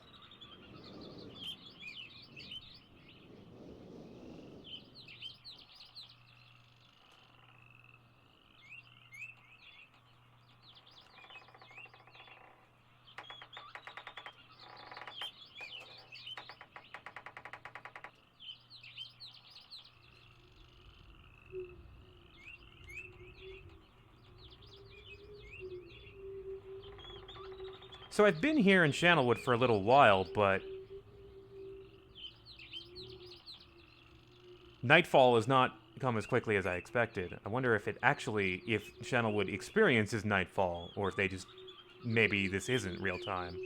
So I've been here in Channelwood for a little while, but nightfall has not come as quickly as I expected. I wonder if Channelwood experiences nightfall, or if they just, maybe this isn't real time.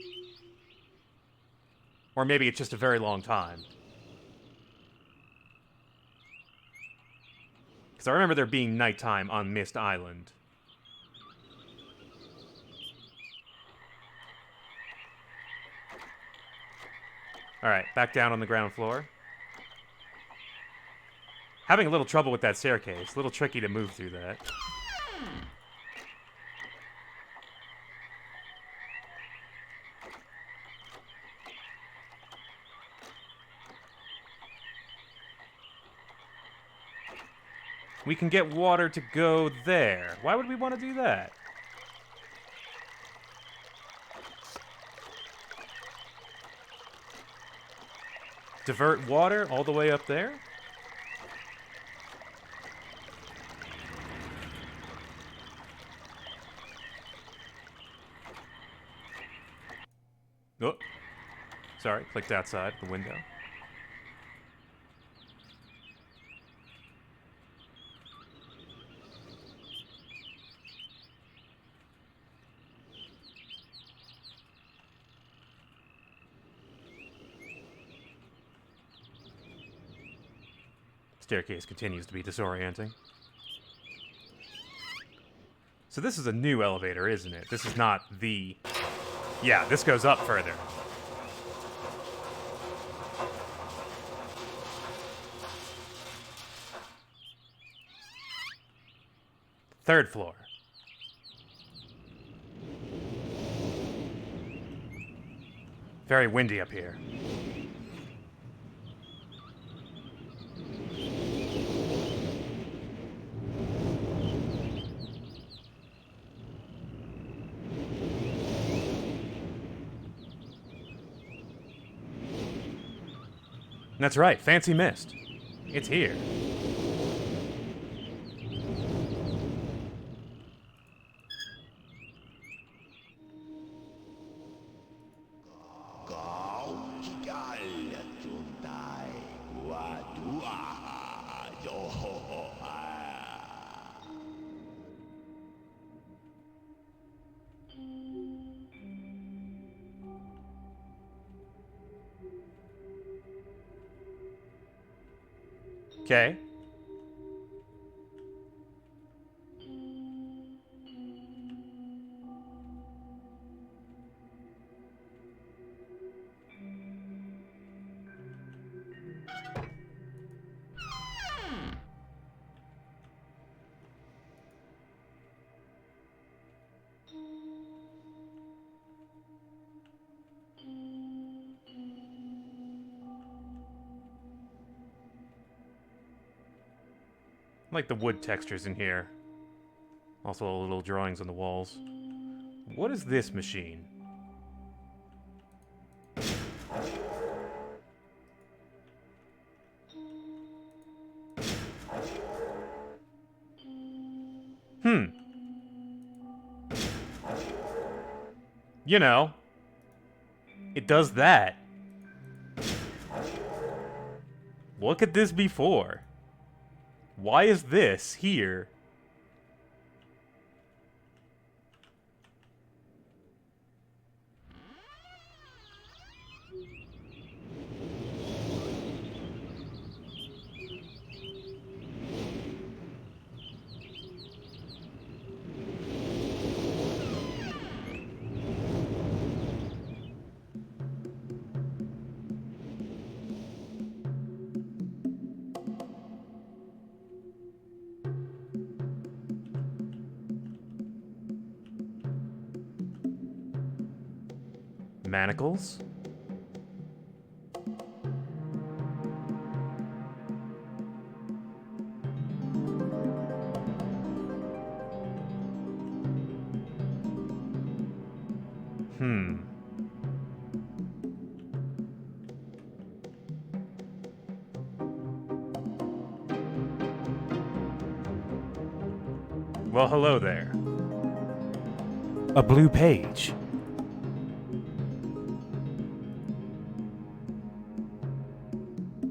Or maybe it's just a very long time. Because I remember there being nighttime on Myst Island. Alright, back down on the ground floor. Having a little trouble with that staircase. A little tricky to move through that. We can get water to go there. Why would we want to do that? Divert water all the way up there? Oh. Sorry, clicked outside the window. Staircase continues to be disorienting. So this is a new elevator, isn't it? This is not the... Yeah, this goes up further. Third floor. Very windy up here. That's right, fancy Myst. It's here. Okay. I like the wood textures in here. Also little drawings on the walls. What is this machine? You know, it does that. What could this be for? Why is this here? Manacles? Well, hello there. A blue page.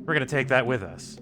We're gonna take that with us.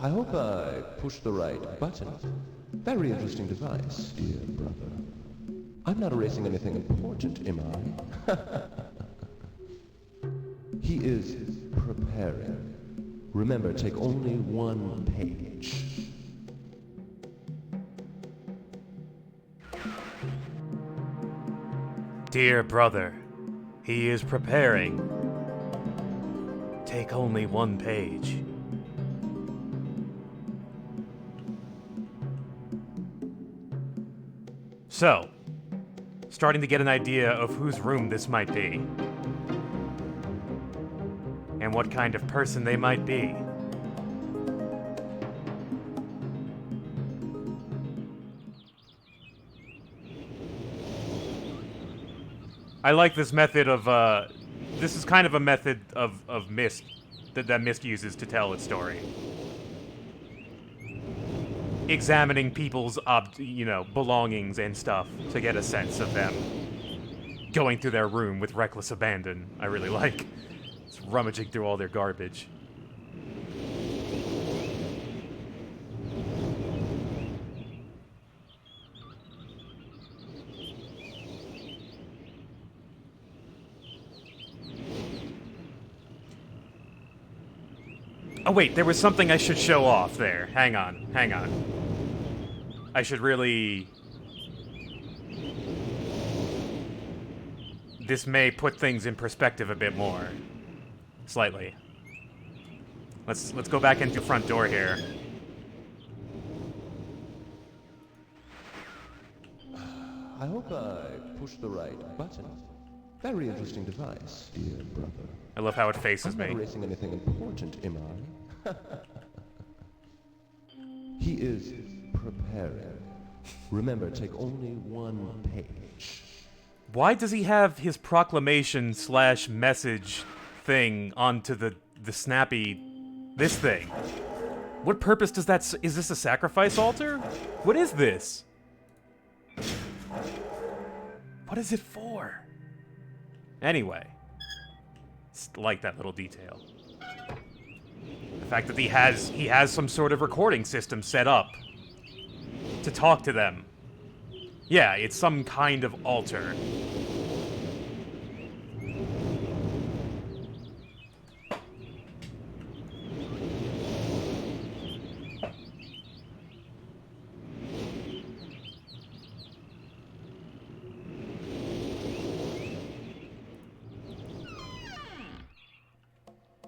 I hope I pushed the right button. Very interesting device, dear brother. I'm not erasing anything important, am I? He is preparing. Remember, take only one page. Dear brother, He is preparing. Take only one page. So, starting to get an idea of whose room this might be. And what kind of person they might be. I like this method of, this is kind of a method of Myst, that Myst uses to tell its story. Examining people's, belongings and stuff to get a sense of them. Going through their room with reckless abandon, I really like. It's rummaging through all their garbage. Oh wait, there was something I should show off there. Hang on. I should really... This may put things in perspective a bit more. Slightly. Let's go back into the front door here. I hope I pushed the right button. Very interesting device, dear brother. I love how it faces I'm not me. erasing anything important, am I? He is preparing. Remember, take only one page. Why does he have his proclamation / message thing onto the snappy... this thing? What purpose does that... Is this a sacrifice altar? What is this? What is it for? Anyway. Like that little detail. The fact that he has some sort of recording system set up to talk to them. Yeah, it's some kind of altar.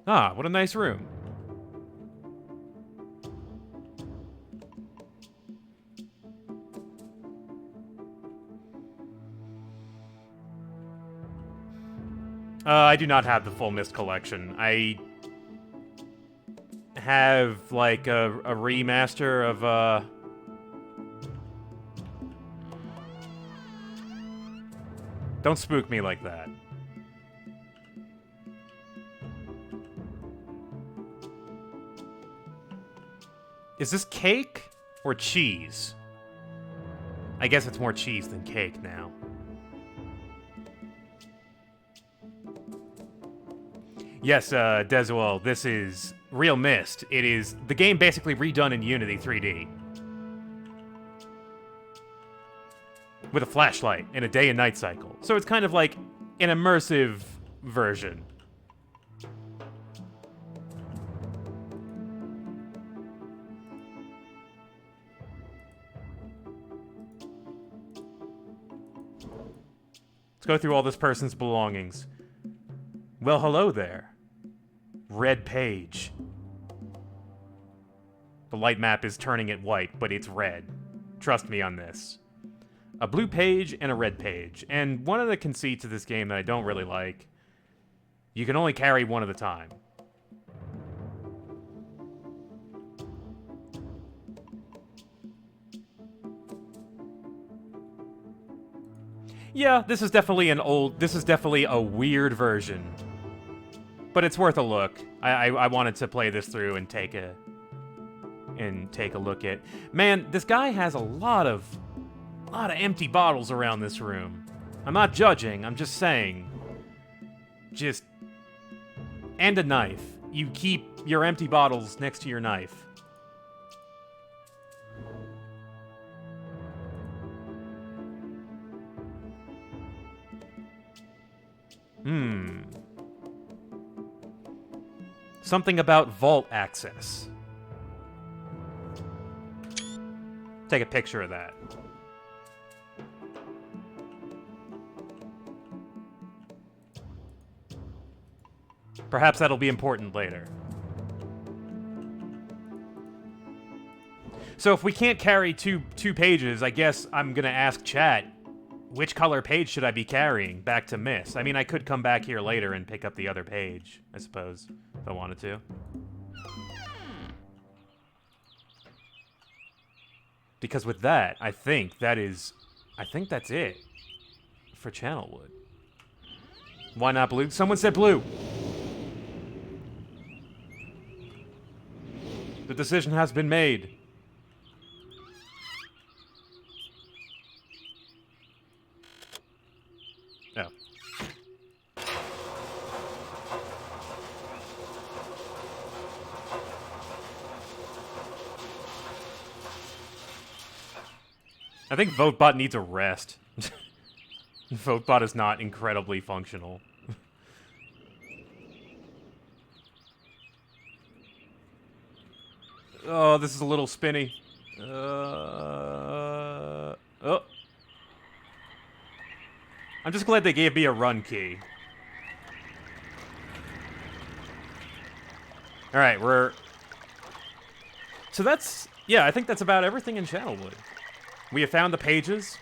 Ah, what a nice room. I do not have the full Myst collection. I have, like, a remaster of, Don't spook me like that. Is this cake or cheese? I guess it's more cheese than cake now. Yes, Desuel, this is realMyst. It is the game basically redone in Unity 3D. With a flashlight and a day and night cycle. So it's kind of like an immersive version. Let's go through all this person's belongings. Well, hello there. Red page. The light map is turning it white, but it's red. Trust me on this. A blue page and a red page. And one of the conceits of this game that I don't really like, you can only carry one at a time. Yeah, this is definitely a weird version. But it's worth a look. I wanted to play this through and take a look at. Man, this guy has a lot of empty bottles around this room. I'm not judging, I'm just saying. And a knife. You keep your empty bottles next to your knife. Something about vault access. Take a picture of that. Perhaps that'll be important later. So if we can't carry two pages, I guess I'm gonna ask chat, which color page should I be carrying back to Myst? I mean, I could come back here later and pick up the other page, I suppose, if I wanted to. Because with that, I think that's it for Channelwood. Why not blue? Someone said blue! The decision has been made. Oh. I think VoteBot needs a rest. VoteBot is not incredibly functional. Oh, this is a little spinny. Oh. I'm just glad they gave me a run key. Alright, so that's... Yeah, I think that's about everything in Channelwood. We have found the pages.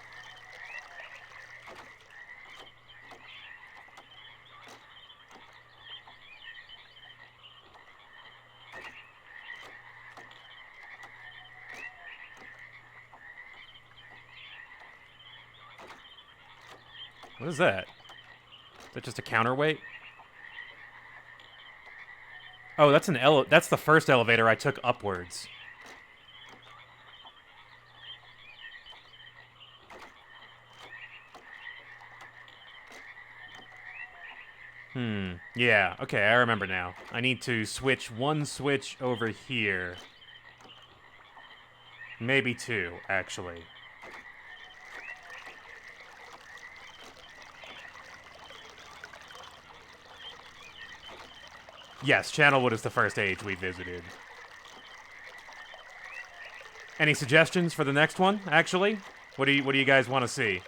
What is that? Is that just a counterweight? Oh, that's that's the first elevator I took upwards. Yeah, okay, I remember now. I need to switch one switch over here. Maybe two, actually. Yes, Channelwood is the first age we visited. Any suggestions for the next one, actually? What do you guys want to see?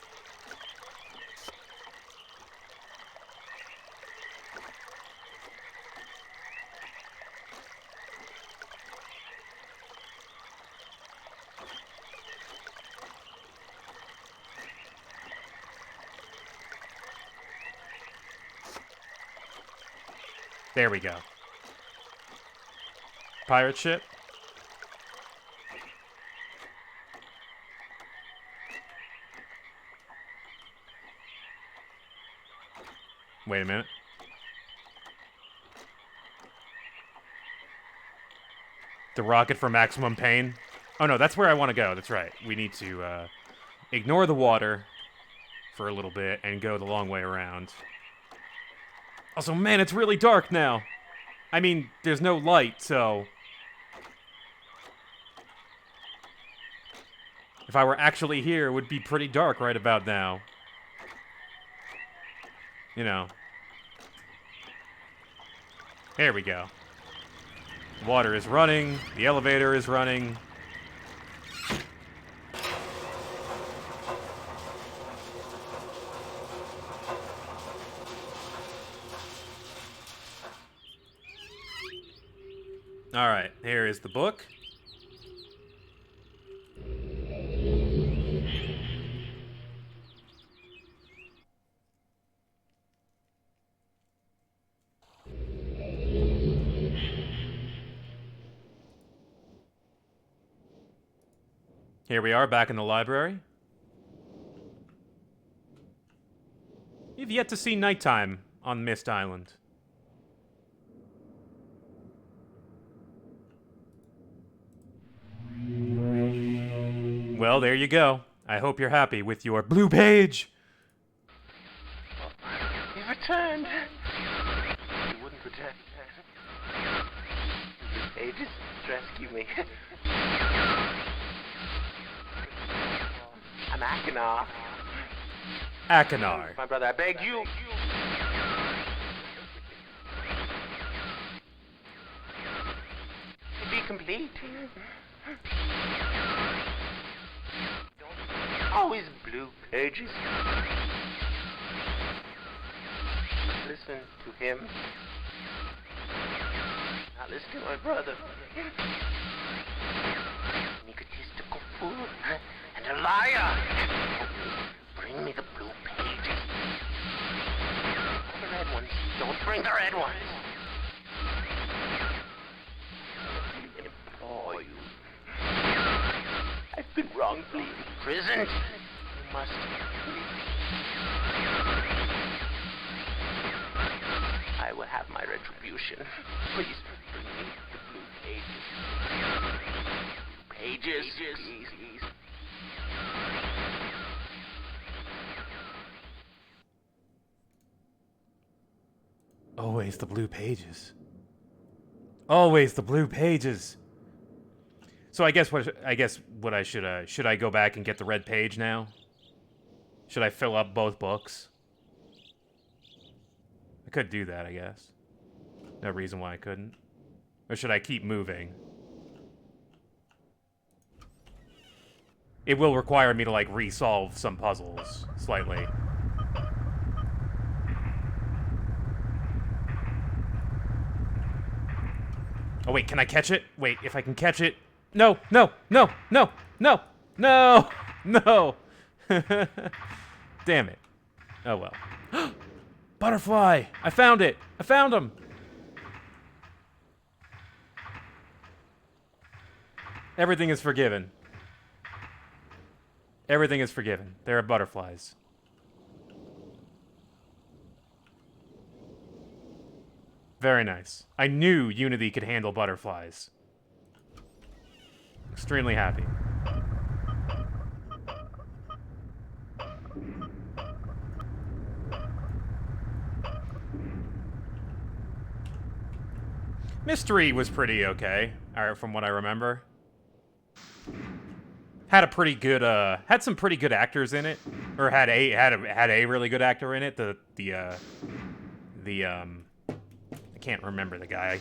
There we go. Pirate ship. Wait a minute. The rocket for maximum pain. Oh no, that's where I want to go. That's right. We need to ignore the water for a little bit and go the long way around. Also, man, it's really dark now. I mean, there's no light, so... If I were actually here, it would be pretty dark right about now. You know. There we go. Water is running. The elevator is running. Alright, here is the book. Here we are, back in the library. You've yet to see nighttime on Myst Island. Well, there you go. I hope you're happy with your blue page. He returned. He wouldn't return. Hey, just rescue me. I'm Akinar. Akinar. My brother, I beg you. To be complete. Always blue pages. Listen to him. Now listen to my brother. An egotistical fool and a liar. Bring me the blue pages. The red ones. Don't bring the red ones. I implore you. I've been wrongfully imprisoned. You must I will have my retribution. Please bring me the blue pages. Please. Always the blue pages. Always the blue pages. So I guess what I should I go back and get the red page now? Should I fill up both books? I could do that, I guess. No reason why I couldn't. Or should I keep moving? It will require me to, like, resolve some puzzles slightly. Oh, wait, can I catch it? Wait, if I can catch it... No! Damn it. Oh, well. Butterfly! I found it! I found him! Everything is forgiven. Everything is forgiven. There are butterflies. Very nice. I knew Unity could handle butterflies. Extremely happy. Mystery was pretty okay, from what I remember. Had a pretty good, had some pretty good actors in it, or had a really good actor in it. I can't remember the guy.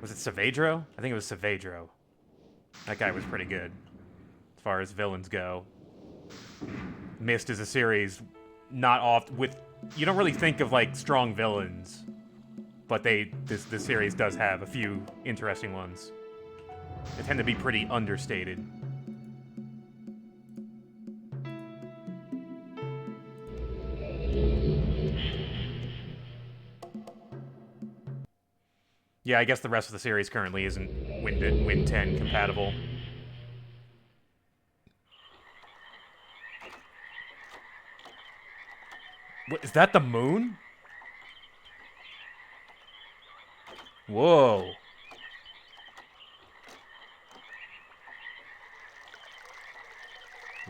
Was it Saavedro? I think it was Saavedro. That guy was pretty good, as far as villains go. Myst is a series not oft with. You don't really think of, like, strong villains, but this series does have a few interesting ones. They tend to be pretty understated. Yeah, I guess the rest of the series currently isn't Win 10 compatible. What, is that the moon? Whoa.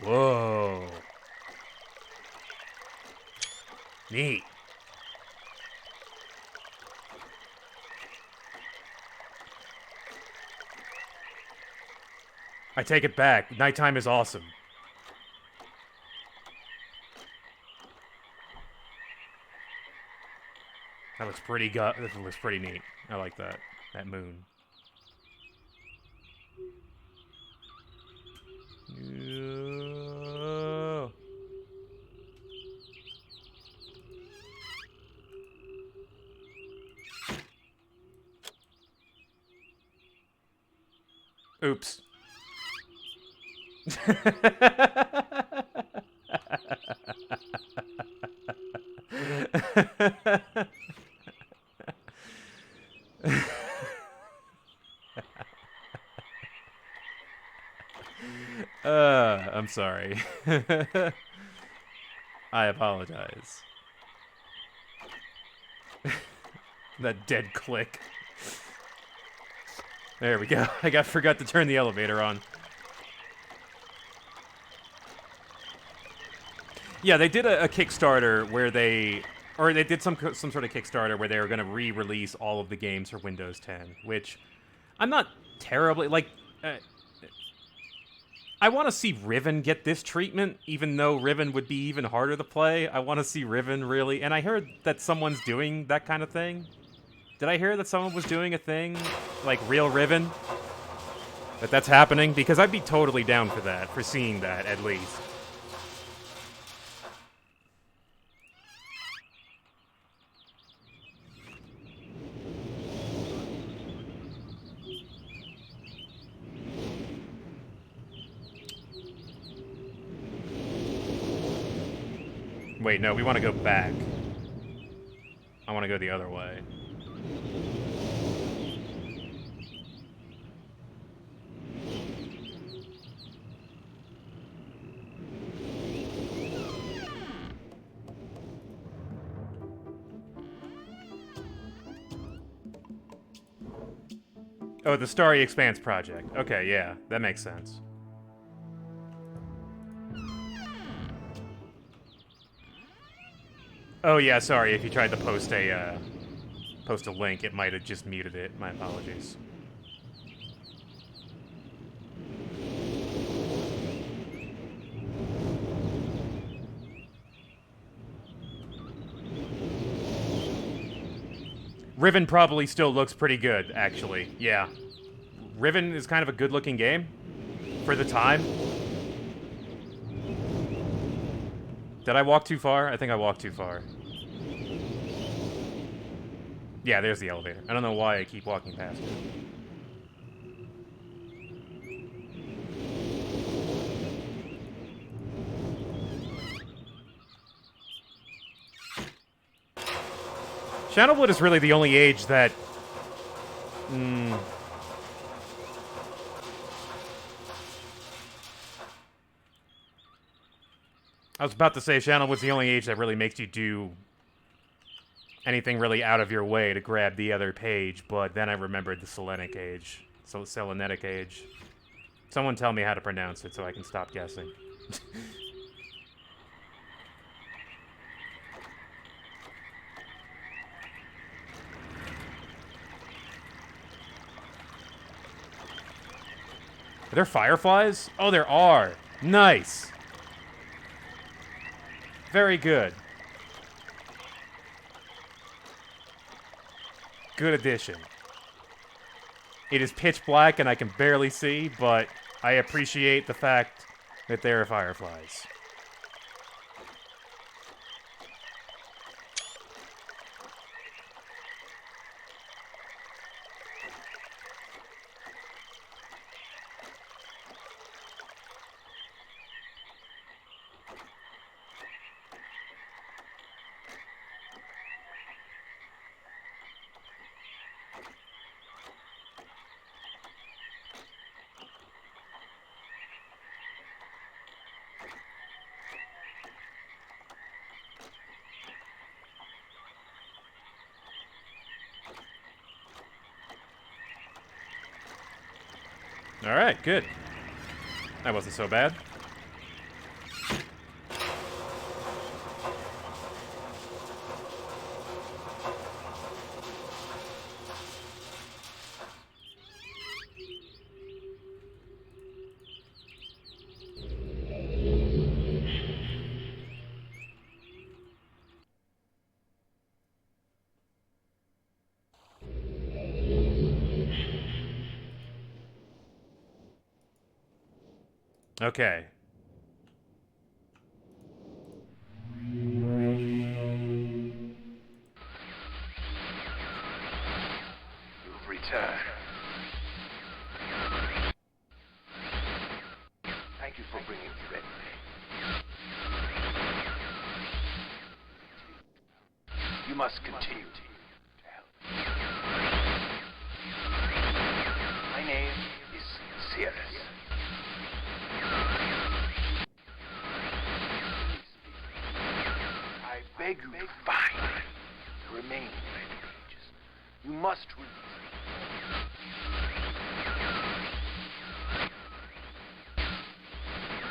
Whoa. Neat. I take it back. Nighttime is awesome. That looks pretty that looks pretty neat. I like that. That moon. Yeah. Oops. I'm sorry. I apologize. That dead click. There we go. I forgot to turn the elevator on. Yeah, they did a Kickstarter where they did some sort of Kickstarter where they were going to re-release all of the games for Windows 10, which I'm not terribly like. I want to see Riven get this treatment, even though Riven would be even harder to play. I want to see Riven really, and I heard that someone's doing that kind of thing. Did I hear that someone was doing a thing like real Riven? That's happening? Because I'd be totally down for that, for seeing that at least. Wait, no, we want to go back. I want to go the other way. Oh, the Starry Expanse project. Okay, yeah, that makes sense. Oh yeah, sorry. If you tried to post a link, it might have just muted it. My apologies. Riven probably still looks pretty good, actually. Yeah. Riven is kind of a good-looking game for the time. Did I walk too far? I think I walked too far. Yeah, there's the elevator. I don't know why I keep walking past it. Channelwood is really the only age that... I was about to say Channelwood's the only age that really makes you do anything really out of your way to grab the other page, but then I remembered the Selenitic age. So Selenitic age. Someone tell me how to pronounce it so I can stop guessing. Are there fireflies? Oh, there are. Nice. Very good. Good addition. It is pitch black and I can barely see, but I appreciate the fact that there are fireflies. Alright, good. That wasn't so bad. Okay. You've returned. Thank you for bringing the red thing. You must continue to help. My name is Sirius. I beg you to find the remaining red pages. You must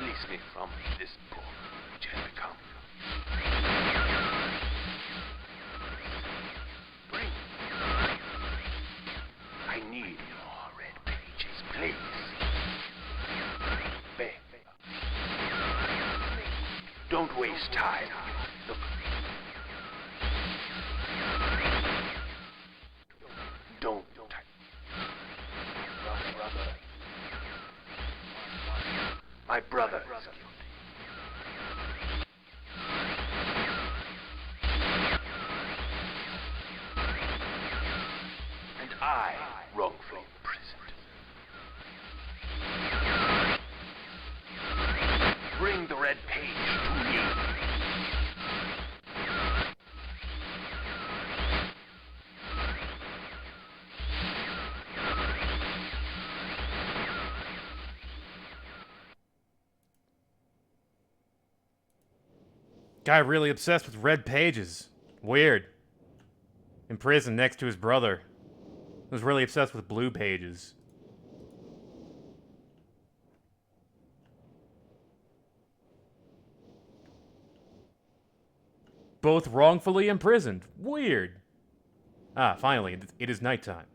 release me from this book which has become. Bring. I need more red pages, please. Beg. Don't waste time. Look. Don't. Brother. My brother is guilty. And I wrongfully imprisoned. Bring the red page to me. Guy really obsessed with red pages. Weird. In prison next to his brother. Was really obsessed with blue pages. Both wrongfully imprisoned. Weird. Ah, finally, it is nighttime.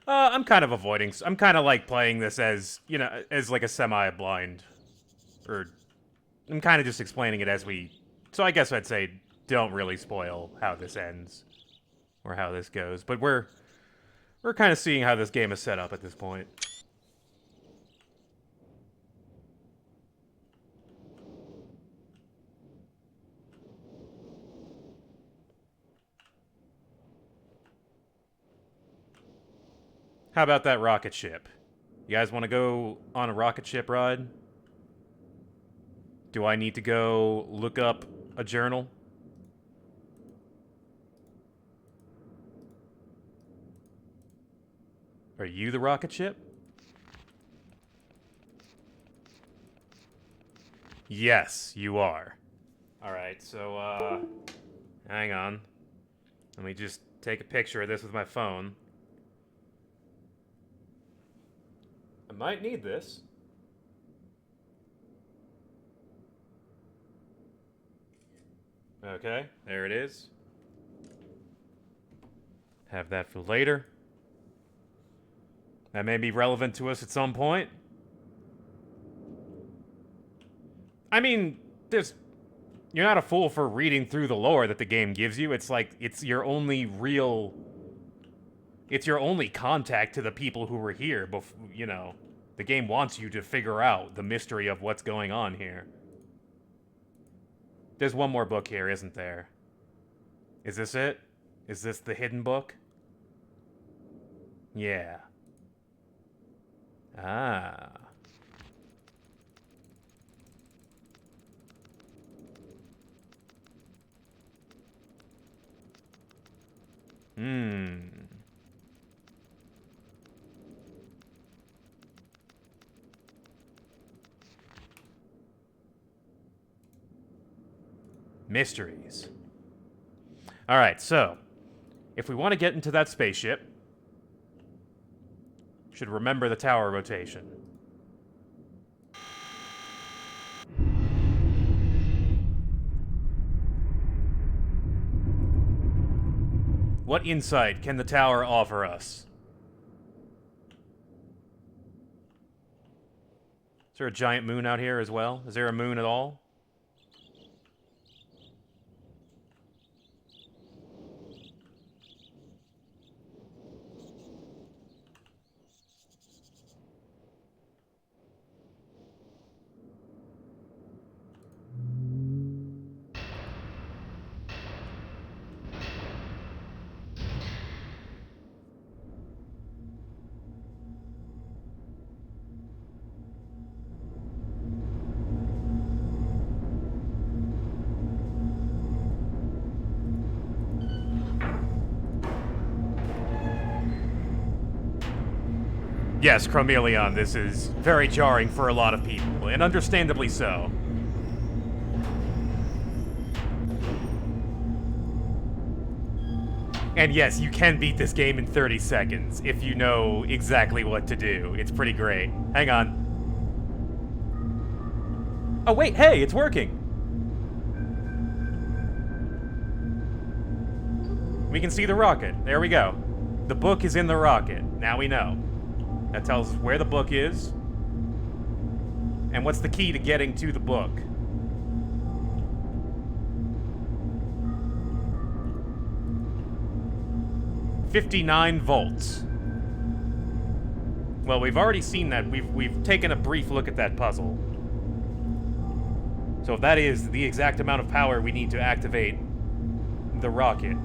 I'm kind of avoiding... I'm kind of like playing this as, you know, as like a semi-blind. Or... I'm kind of just explaining it as we... So I guess I'd say don't really spoil how this ends. Or how this goes. But we're kind of seeing how this game is set up at this point. How about that rocket ship? You guys want to go on a rocket ship ride? Do I need to go look up a journal? Are you the rocket ship? Yes, you are. Alright, so, hang on. Let me just take a picture of this with my phone. I might need this. Okay, there it is. Have that for later. That may be relevant to us at some point. I mean, you're not a fool for reading through the lore that the game gives you. It's like, it's your only real... It's your only contact to the people who were here before, you know. The game wants you to figure out the mystery of what's going on here. There's one more book here, isn't there? Is this it? Is this the hidden book? Yeah. Ah. Hmm. Mysteries. Alright, so, if we want to get into that spaceship, should remember the tower rotation. What insight can the tower offer us? Is there a giant moon out here as well? Is there a moon at all? Yes, Chromeleon, this is very jarring for a lot of people, and understandably so. And yes, you can beat this game in 30 seconds, if you know exactly what to do. It's pretty great. Hang on. Oh wait, hey, it's working! We can see the rocket. There we go. The book is in the rocket. Now we know. That tells us where the book is. And what's the key to getting to the book. $59 volts. Well, we've already seen that. We've taken a brief look at that puzzle. So if that is the exact amount of power we need to activate the rocket.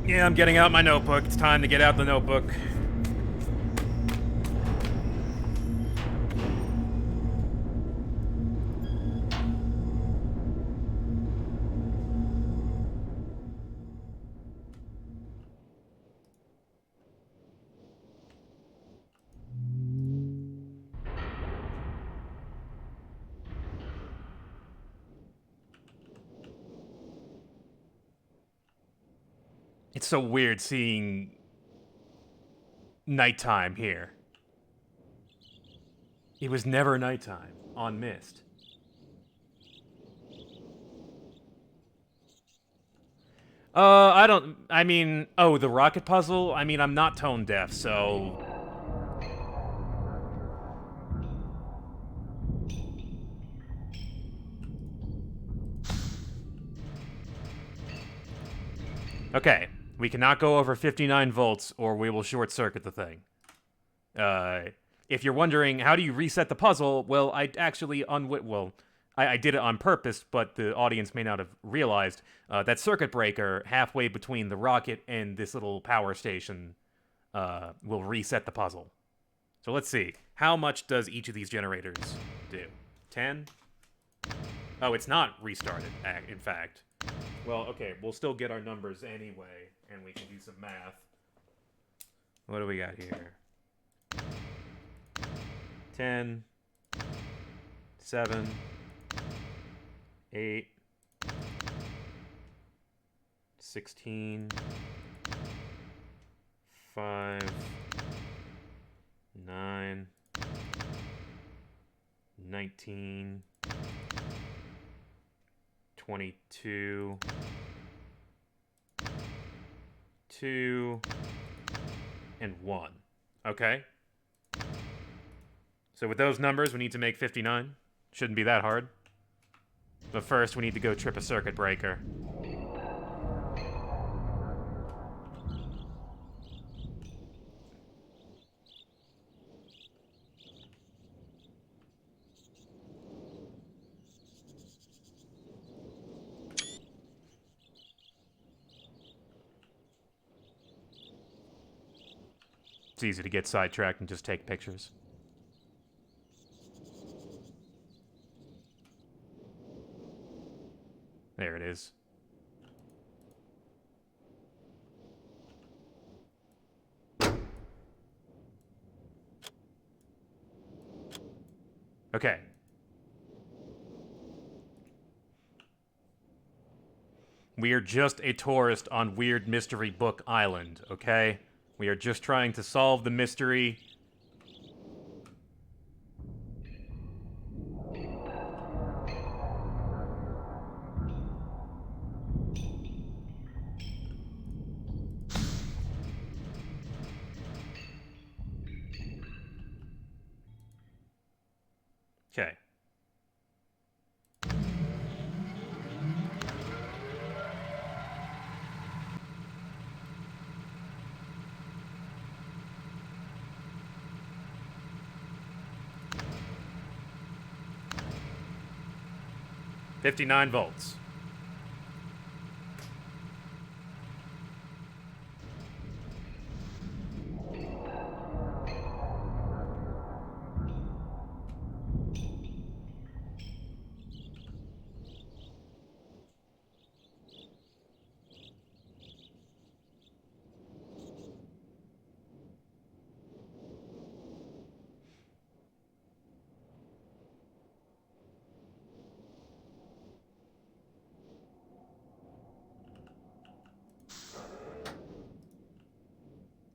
Yeah, I'm getting out my notebook. It's time to get out the notebook. It's so weird seeing nighttime here. It was never nighttime on Myst. Oh, the rocket puzzle? I mean, I'm not tone deaf, so... Okay, we cannot go over 59 volts or we will short circuit the thing. If you're wondering, how do you reset the puzzle? Well, I actually I did it on purpose, but the audience may not have realized that circuit breaker halfway between the rocket and this little power station will reset the puzzle. So let's see. How much does each of these generators do? 10? Oh, it's not restarted, in fact. Well, okay, we'll still get our numbers anyway, and we can do some math. What do we got here? 10, 7, 8, 16, 5, 9, 19, 22, 2, and 1. Okay? So with those numbers, we need to make 59. Shouldn't be that hard. But first, we need to go trip a circuit breaker. It's easy to get sidetracked and just take pictures. There it is. Okay. We are just a tourist on Weird Mystery Book Island, okay? We are just trying to solve the mystery. Okay. $59 volts.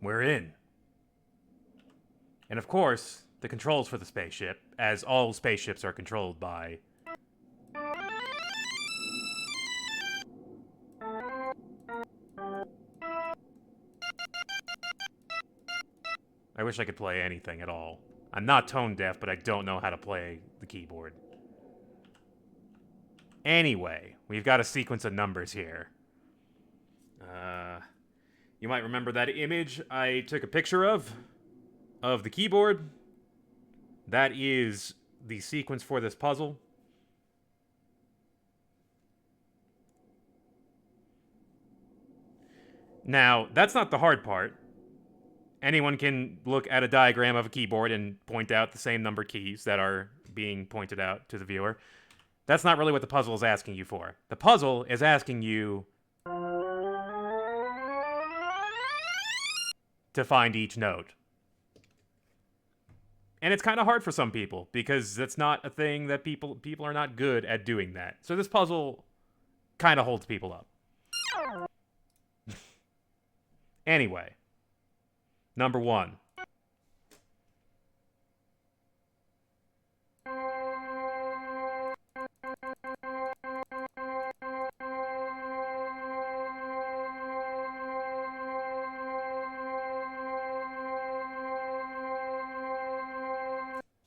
We're in. And of course, the controls for the spaceship, as all spaceships are controlled by... I wish I could play anything at all. I'm not tone deaf, but I don't know how to play the keyboard. Anyway, we've got a sequence of numbers here. You might remember that image I took a picture of the keyboard. That is the sequence for this puzzle. Now, that's not the hard part. Anyone can look at a diagram of a keyboard and point out the same number keys that are being pointed out to the viewer. That's not really what the puzzle is asking you for. The puzzle is asking you to find each note. And it's kind of hard for some people, because that's not a thing that people are not good at doing that. So this puzzle kind of holds people up. Anyway. Number 1.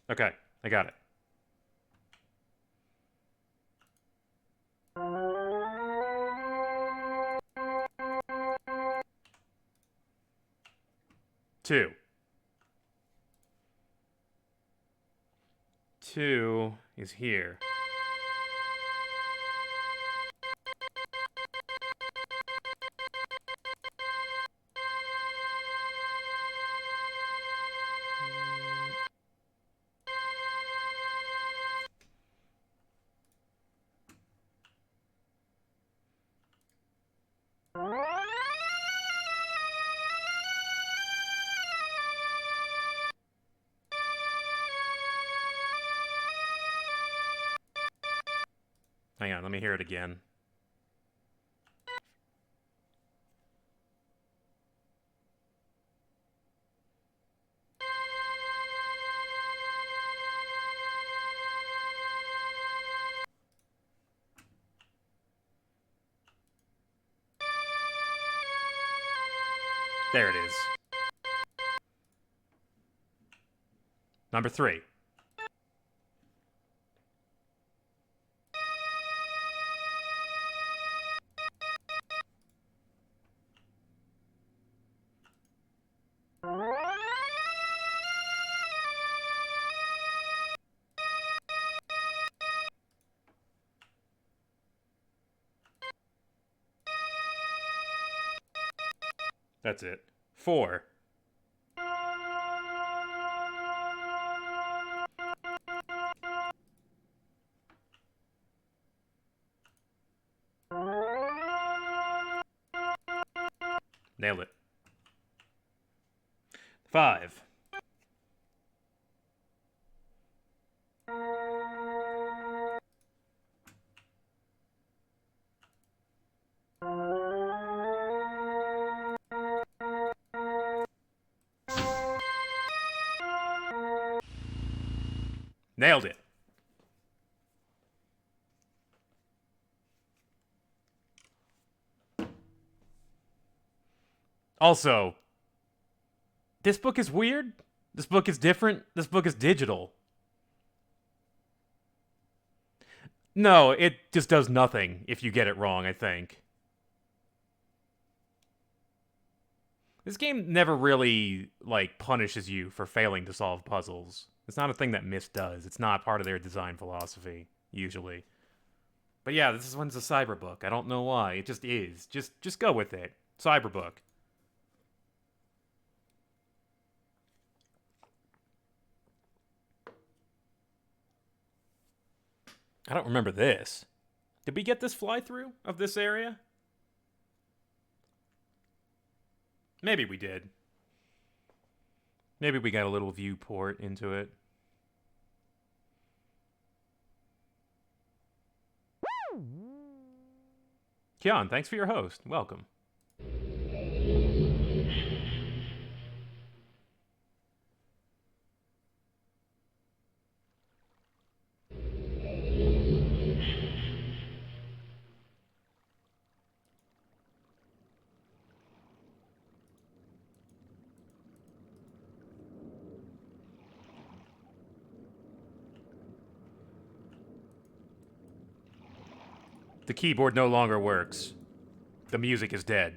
Okay, I got it. Two. 2 is here. Hang on, let me hear it again. There it is. Number 3. That's it. 4. Nailed it. 5. Nailed it. Also, this book is weird. This book is different. This book is digital. No, it just does nothing if you get it wrong, I think. This game never really, like, punishes you for failing to solve puzzles. It's not a thing that Myst does. It's not part of their design philosophy, usually. But yeah, this one's a cyberbook. I don't know why. It just is. Just go with it. Cyberbook. I don't remember this. Did we get this fly-through of this area? Maybe we did. Maybe we got a little viewport into it. Kian, thanks for your host. Welcome. The keyboard no longer works. The music is dead.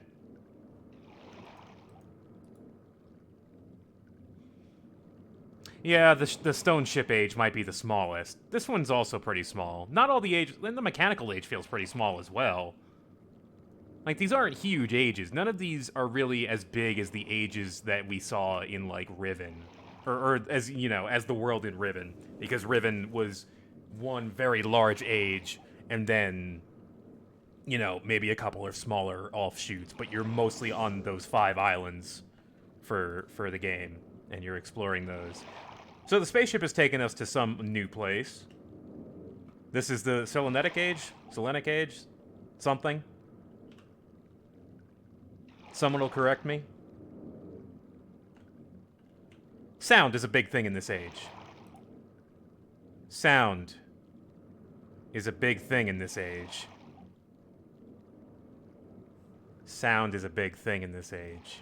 Yeah, the stone ship age might be the smallest. This one's also pretty small. Not all the age... And the mechanical age feels pretty small as well. Like, these aren't huge ages. None of these are really as big as the ages that we saw in, like, Riven. Or as, you know, as the world in Riven. Because Riven was one very large age, and then... you know, maybe a couple of smaller offshoots, but you're mostly on those 5 islands for the game, and you're exploring those. So the spaceship has taken us to some new place. This is the Selenitic age? Something? Someone will correct me. Sound is a big thing in this age. Sound is a big thing in this age. Sound is a big thing in this age.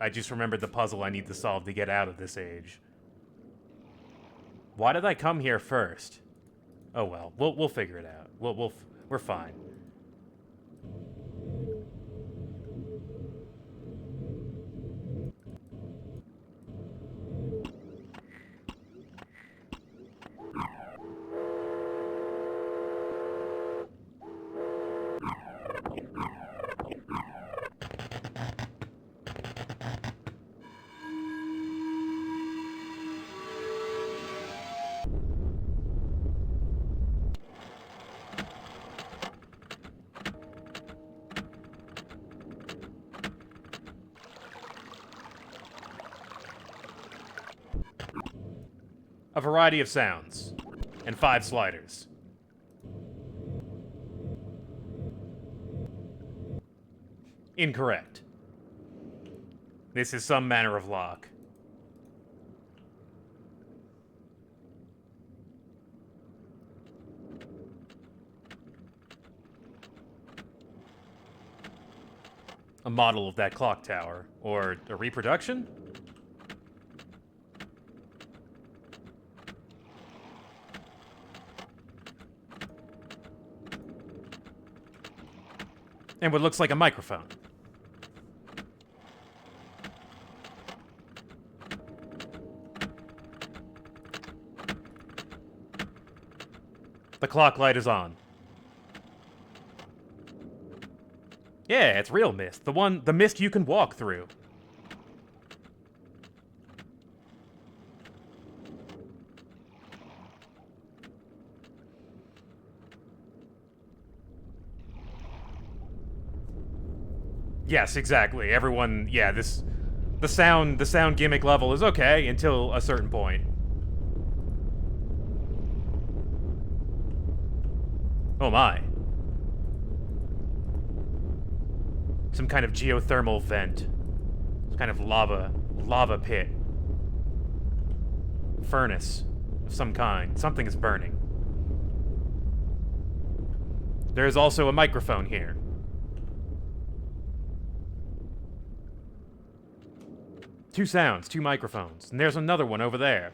I just remembered the puzzle I need to solve to get out of this age. Why did I come here first? Oh well, we'll figure it out. We're fine. A variety of sounds, and 5 sliders. Incorrect. This is some manner of lock. A model of that clock tower, or a reproduction? And what looks like a microphone. The clock light is on. Yeah, it's real Myst. The Myst you can walk through. Yes, exactly. Everyone, yeah, the sound gimmick level is okay until a certain point. Oh my. Some kind of geothermal vent. Some kind of lava pit. Furnace of some kind. Something is burning. There's also a microphone here. Two sounds, 2 microphones, and there's another one over there.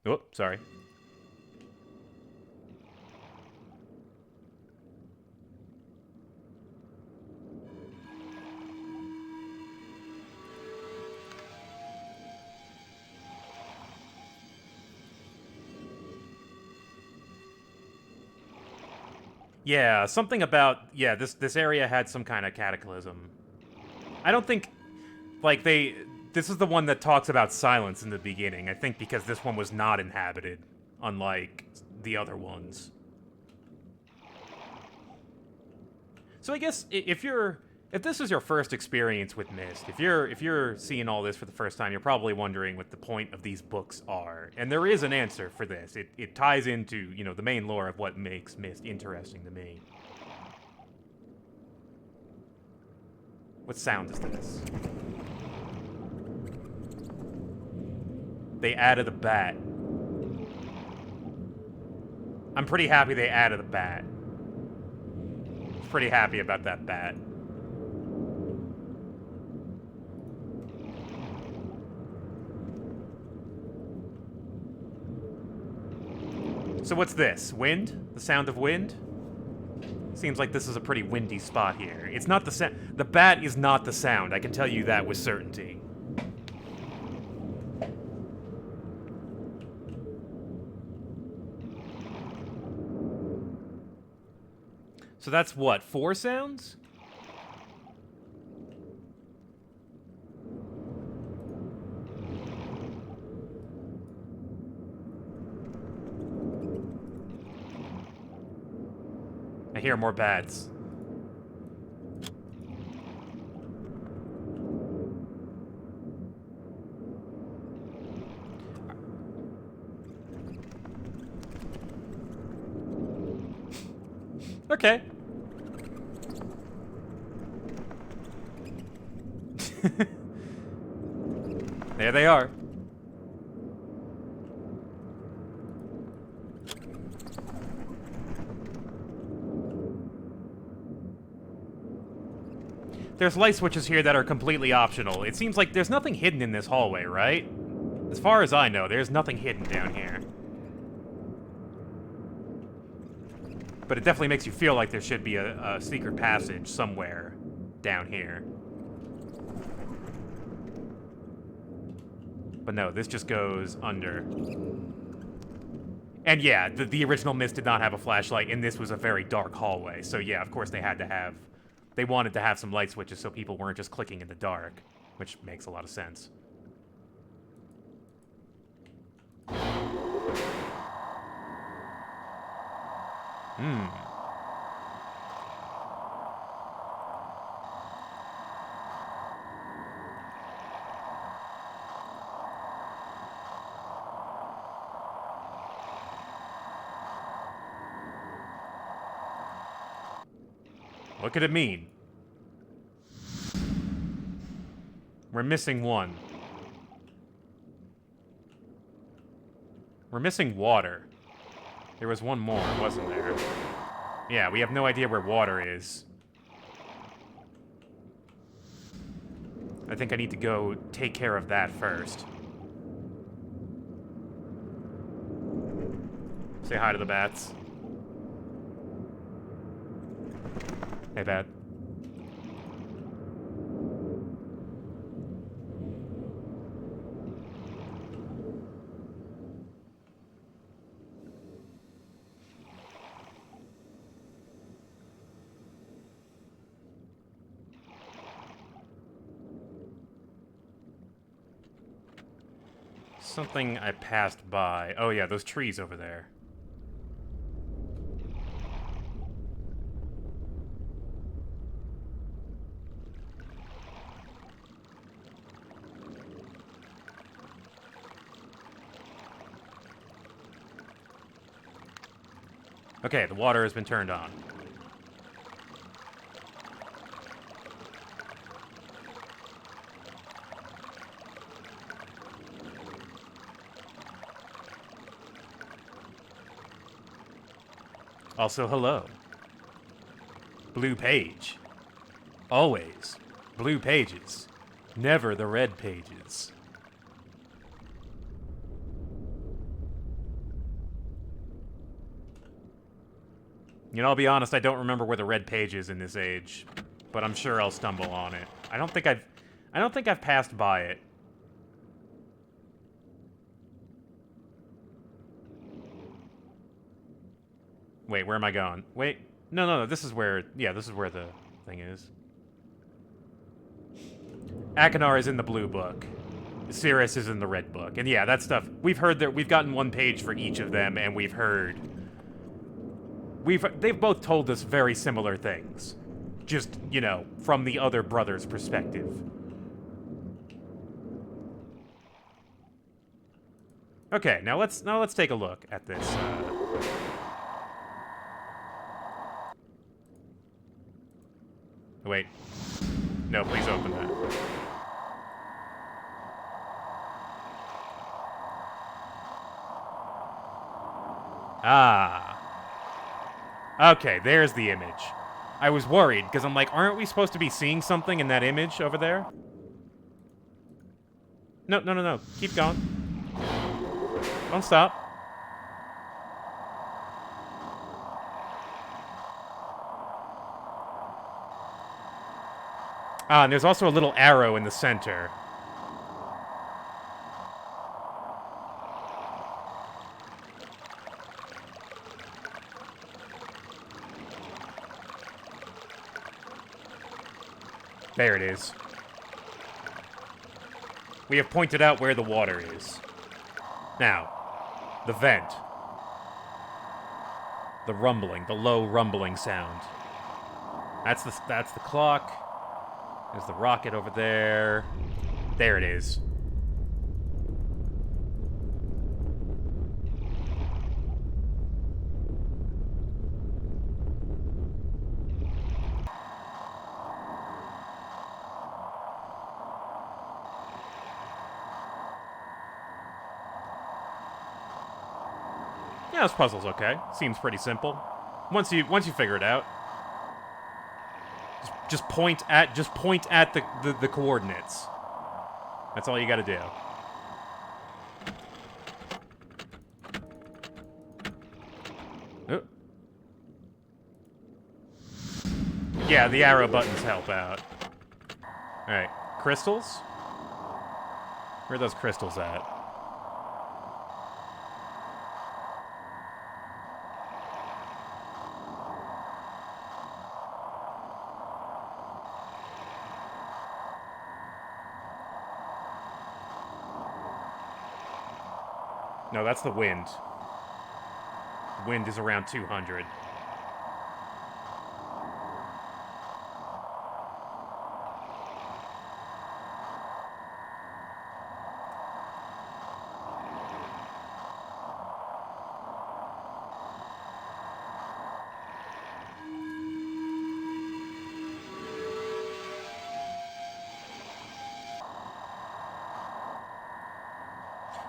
Oh, sorry. Yeah, something about, yeah, this area had some kind of cataclysm. I don't think, like, this is the one that talks about silence in the beginning, I think because this one was not inhabited, unlike the other ones. So I guess if this is your first experience with Myst, if you're seeing all this for the first time, you're probably wondering what the point of these books are. And there is an answer for this. It ties into, you know, the main lore of what makes Myst interesting to me. What sound is this? They added a bat. I'm pretty happy they added a bat. Pretty happy about that bat. So what's this? Wind? The sound of wind? Seems like this is a pretty windy spot here. It's not the sound. The bat is not the sound. I can tell you that with certainty. So that's what, 4 sounds? I hear more bats. Okay. There they are. There's light switches here that are completely optional. It seems like there's nothing hidden in this hallway, right? As far as I know, there's nothing hidden down here. But it definitely makes you feel like there should be a secret passage somewhere down here. But no, this just goes under. And yeah, the original Myst did not have a flashlight, and this was a very dark hallway. So yeah, of course they had to have... They wanted to have some light switches so people weren't just clicking in the dark, which makes a lot of sense. What could it mean? We're missing one. We're missing water. There was one more, wasn't there? Yeah, we have no idea where water is. I think I need to go take care of that first. Say hi to the bats. Hey, bat. Something I passed by. Oh yeah, those trees over there. Okay, the water has been turned on. Also, hello. Blue page. Always blue pages. Never the red pages. You know, I'll be honest, I don't remember where the red page is in this age, but I'm sure I'll stumble on it. I don't think I've passed by it. Wait, where am I going? Wait, no, this is where, yeah, this is where the thing is. Akinar is in the blue book. Cirrus is in the red book. And yeah, that stuff, we've heard that, we've gotten one page for each of them, and we've heard... They've both told us very similar things. Just, you know, from the other brother's perspective. Okay, now let's take a look at this, Wait. No, please open that. Ah. Okay, there's the image. I was worried, because I'm like, aren't we supposed to be seeing something in that image over there? No. Keep going. Don't stop. Ah, and there's also a little arrow in the center. There it is. We have pointed out where the water is. Now, the vent. The rumbling, the low rumbling sound. That's the clock. There's the rocket over there. There it is. Yeah, this puzzle's okay. Seems pretty simple. Once you figure it out, just point at the coordinates. That's all you got to do. Oh. Yeah, the arrow buttons help out. All right, crystals. Where are those crystals at? No, that's the wind. The wind is around 200.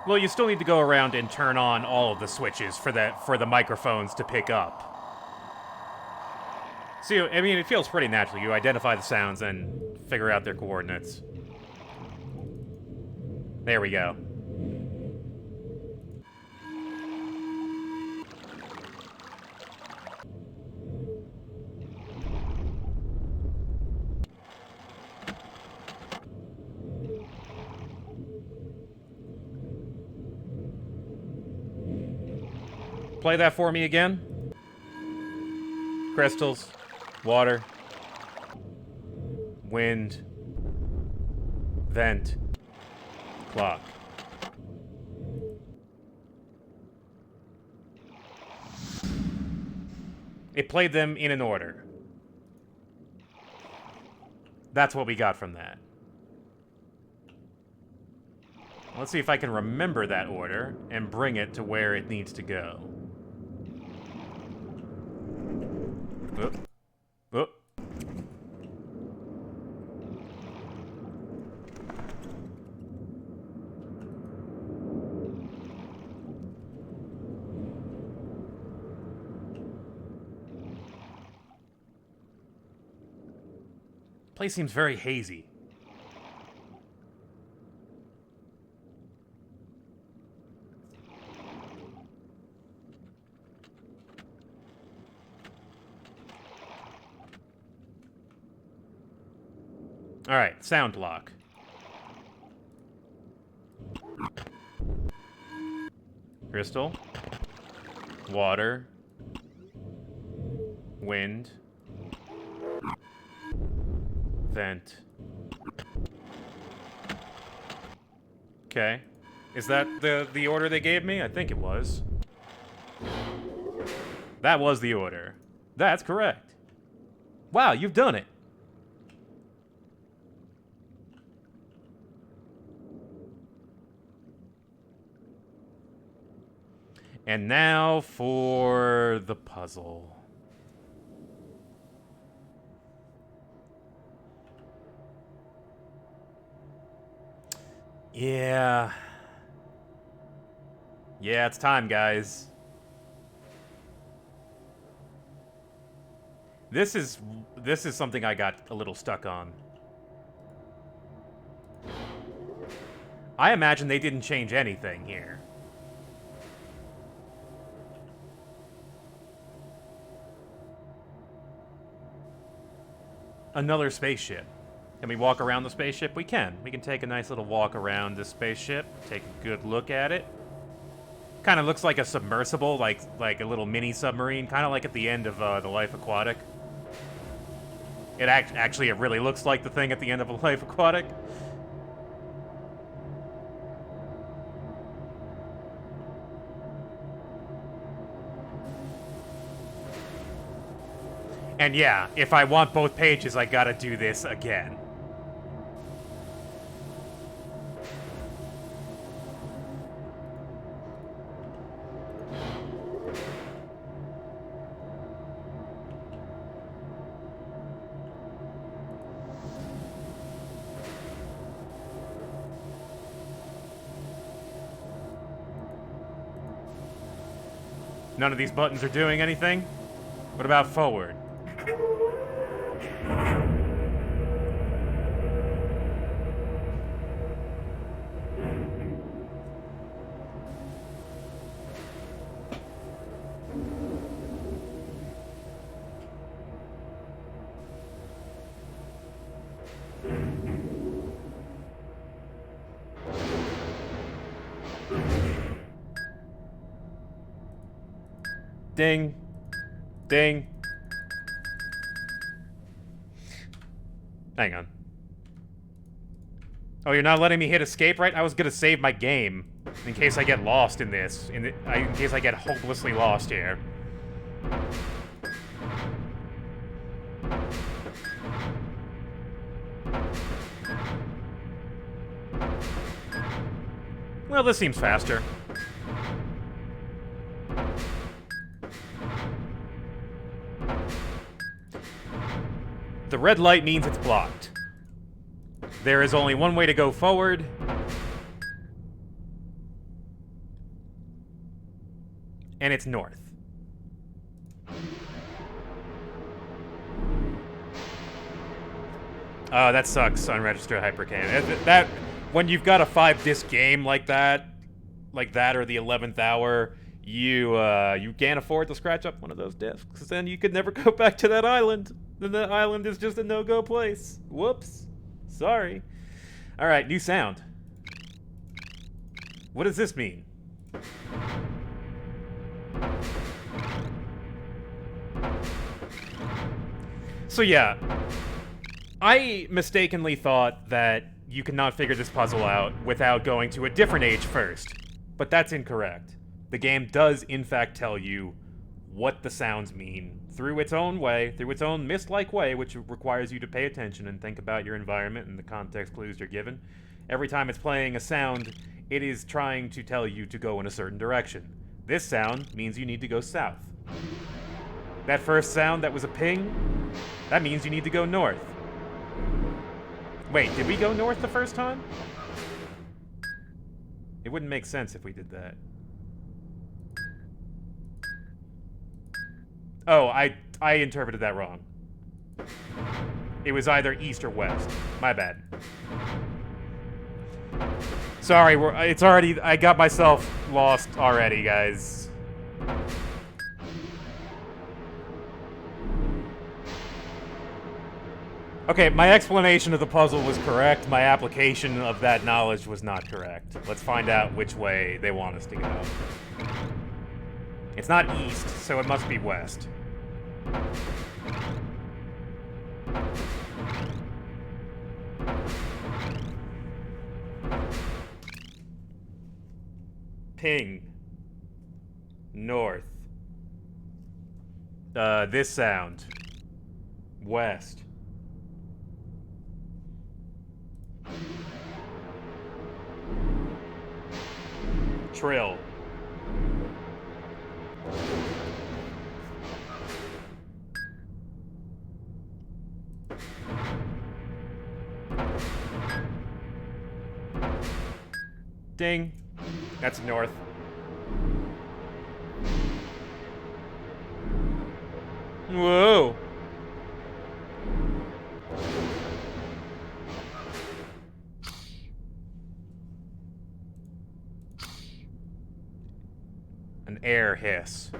Well, you still need to go around and turn on all of the switches for the microphones to pick up. See, I mean, it feels pretty natural. You identify the sounds and figure out their coordinates. There we go. Play that for me again. Crystals, water, wind, vent, clock. It played them in an order. That's what we got from that. Let's see if I can remember that order and bring it to where it needs to go. Oop. Oop. Place seems very hazy. All right, sound lock. Crystal. Water. Wind. Vent. Okay. Is that the order they gave me? I think it was. That was the order. That's correct. Wow, you've done it. And now for the puzzle. Yeah. Yeah, it's time, guys. This is something I got a little stuck on. I imagine they didn't change anything here. Another spaceship. Can we walk around the spaceship? We can. We can take a nice little walk around the spaceship, take a good look at it. Kind of looks like a submersible, like a little mini submarine, kind of like at the end of The Life Aquatic. It actually, it really looks like the thing at the end of A Life Aquatic. And yeah, if I want both pages, I gotta do this again. None of these buttons are doing anything? What about forward? Ding. Ding. Hang on. Oh, you're not letting me hit escape, right? I was gonna save my game in case I get lost in this. In case I get hopelessly lost here. Well, this seems faster. The red light means it's blocked. There is only one way to go forward. And it's north. Oh, that sucks, unregistered hypercane. That when you've got a 5-disc game like that or the 11th hour, you can't afford to scratch up one of those discs, because then you could never go back to that island. Then that island is just a no-go place. Whoops. Sorry. Alright, new sound. What does this mean? So yeah, I mistakenly thought that you could not figure this puzzle out without going to a different age first. But that's incorrect. The game does, in fact, tell you what the sounds mean through its own way, through its own Myst-like way, which requires you to pay attention and think about your environment and the context clues you're given. Every time it's playing a sound, it is trying to tell you to go in a certain direction. This sound means you need to go south. That first sound that was a ping, that means you need to go north. Wait, did we go north the first time? It wouldn't make sense if we did that. Oh, I interpreted that wrong. It was either east or west. My bad. Sorry, it's already... I got myself lost already, guys. Okay, my explanation of the puzzle was correct. My application of that knowledge was not correct. Let's find out which way they want us to go. It's not east, so it must be west. Ping. North. This sound. West. Trill. Ding. That's north. Whoa. An air hiss.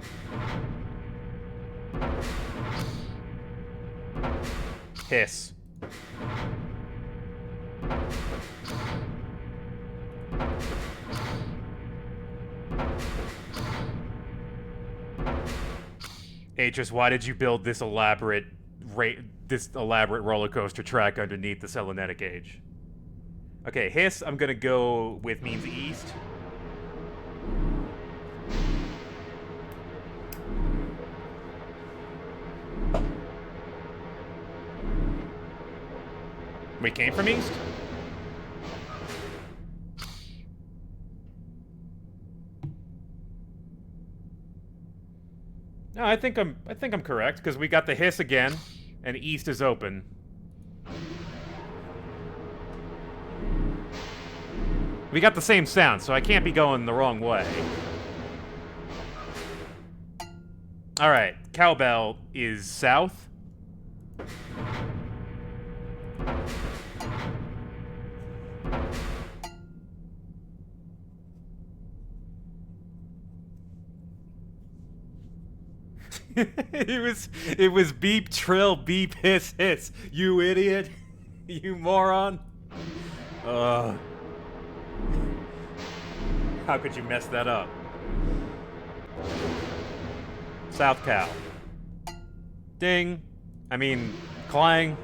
Hiss. Atris, why did you build this elaborate roller coaster track underneath the Selenitic age? Okay, hiss, I'm gonna go with means east. We came from east? No, I think I'm correct, because we got the hiss again, and east is open. We got the same sound, so I can't be going the wrong way. Alright, Cowbell is south. it was beep trill beep hiss hiss. You idiot. You moron. How could you mess that up? South Cal. Ding. I mean, clang.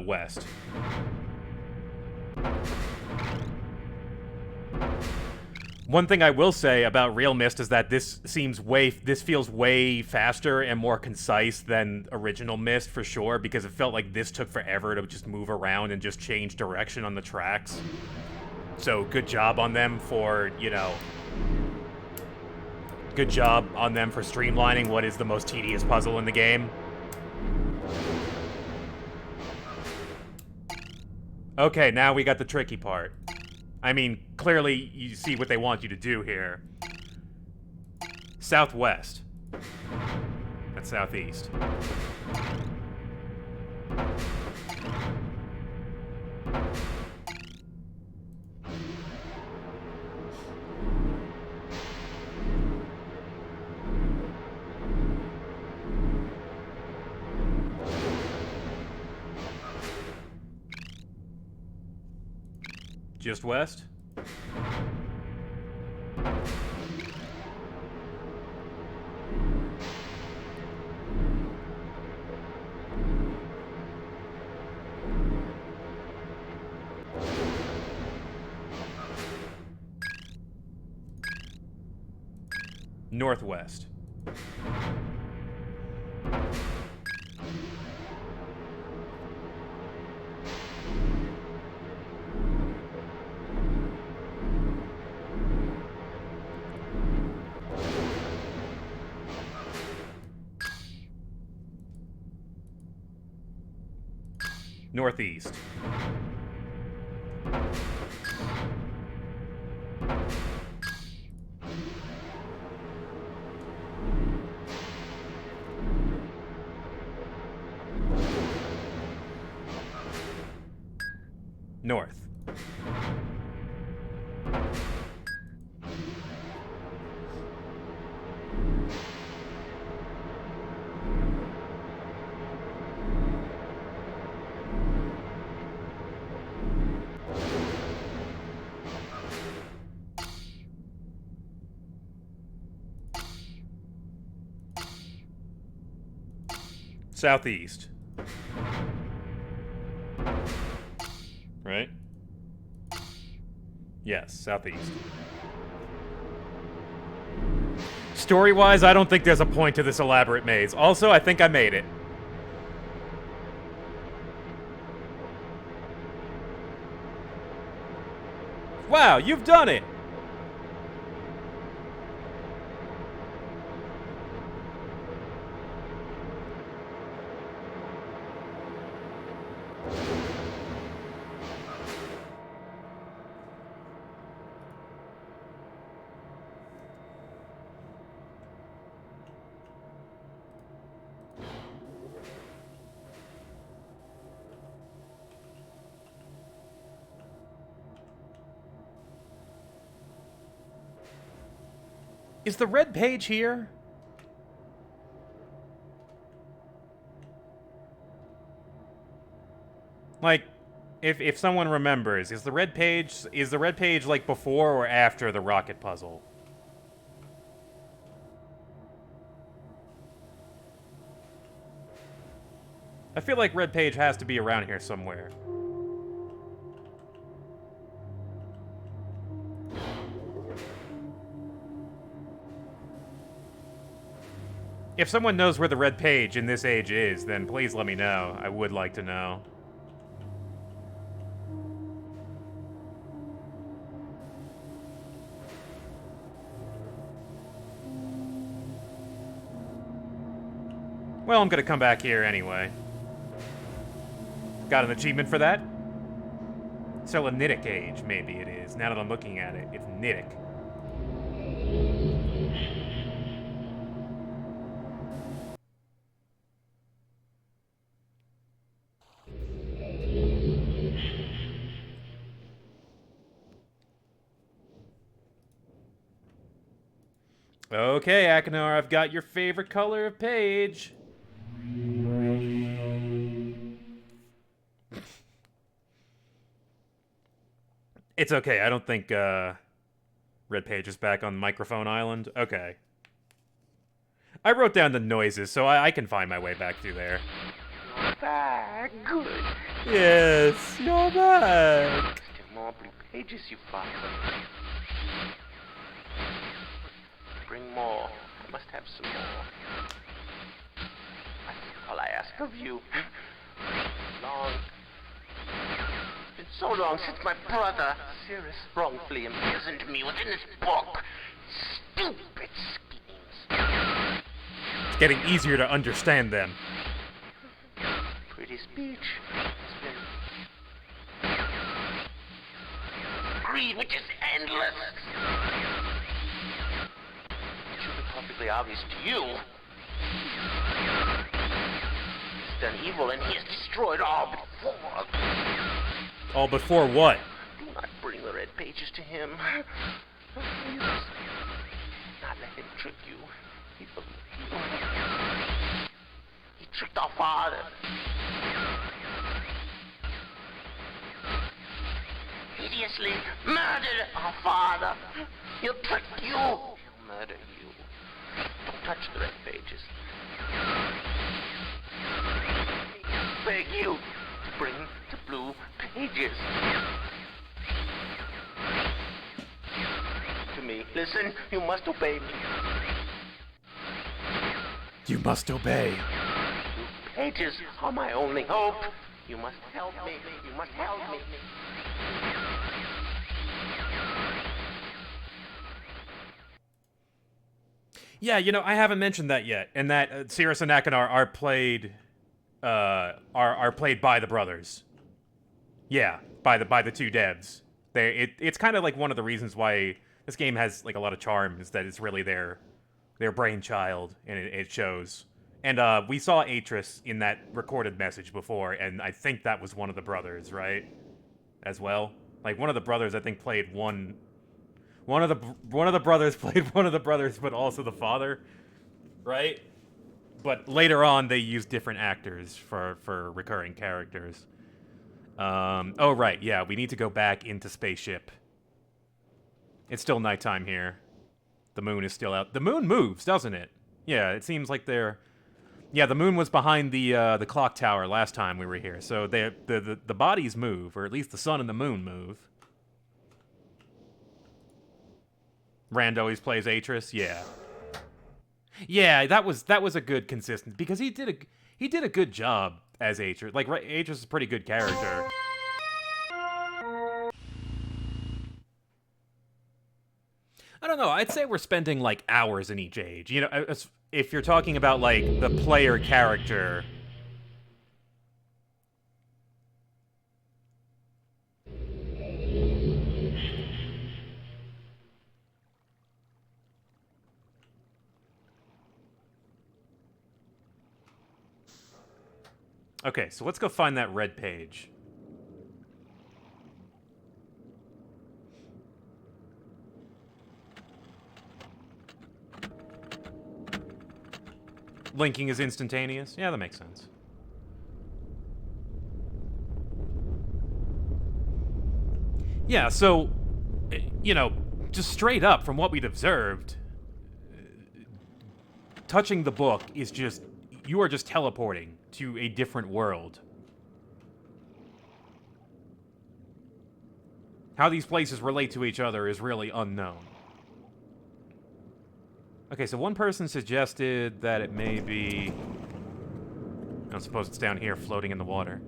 West. One thing I will say about realMyst is that this feels way faster and more concise than original Myst for sure, because it felt like this took forever to just move around and just change direction on the tracks. So good job on them for, you know, good job on them for streamlining what is the most tedious puzzle in the game. Okay, now we got the tricky part. I mean, clearly you see what they want you to do here. Southwest. That's southeast. Just west? Northwest. Northeast. North. Southeast. Right? Yes, southeast. Story-wise, I don't think there's a point to this elaborate maze. Also, I think I made it. Wow, you've done it! Is the red page here? Like, if someone remembers, is the red page like before or after the rocket puzzle? I feel like red page has to be around here somewhere. If someone knows where the red page in this age is, then please let me know. I would like to know. Well, I'm gonna come back here anyway. Got an achievement for that? Selenitic age, maybe it is. Now that I'm looking at it, it's nitic. Okay, Achenar, I've got your favorite color of page. It's okay, I don't think, Red Page is back on Microphone Island. Okay. I wrote down the noises, so I can find my way back through there. Back. Good. Yes, you're back. Still more blue pages you find. Bring more. I must have some more. That's all I ask of you. Long. It's been so long since my brother, Cirrus, wrongfully imprisoned me within this book. Stupid schemes. It's getting easier to understand them. Pretty speech. It's been greed, which is endless. It should be perfectly obvious to you. He's done evil and he has destroyed all before. All before what? Do not bring the red pages to him. You must not let him trick you. He believed you. He tricked our father. Hideously murdered our father. He'll trick you. He'll murder you. Don't touch the red pages. I beg you to bring the blue pages. To me, listen, you must obey me. You must obey. Blue pages are my only hope. You must help me. You must help me. Yeah, you know, I haven't mentioned that yet, and that Cirrus and Achenar are played by the brothers. Yeah, by the two devs. It's kind of like one of the reasons why this game has like a lot of charm is that it's really their brainchild, and it shows. And we saw Atris in that recorded message before, and I think that was one of the brothers, right? As well, like one of the brothers I think played one of the brothers played one of the brothers, but also the father, right? But later on, they used different actors for recurring characters. Oh, right, yeah, we need to go back into Spaceship. It's still nighttime here. The moon is still out. The moon moves, doesn't it? Yeah, it seems like they're... Yeah, the moon was behind the clock tower last time we were here, so the bodies move, or at least the sun and the moon move. Rand always plays Atris, yeah. Yeah, that was a good consistent because he did a good job as Atris. Like Atris is a pretty good character. I don't know. I'd say we're spending like hours in each age. You know, if you're talking about like the player character. Okay, so let's go find that red page. Linking is instantaneous? Yeah, that makes sense. Yeah, so, you know, just straight up from what we'd observed, touching the book is just, you are just teleporting to a different world. How these places relate to each other is really unknown. Okay, so one person suggested that it may be... I don't suppose it's down here floating in the water.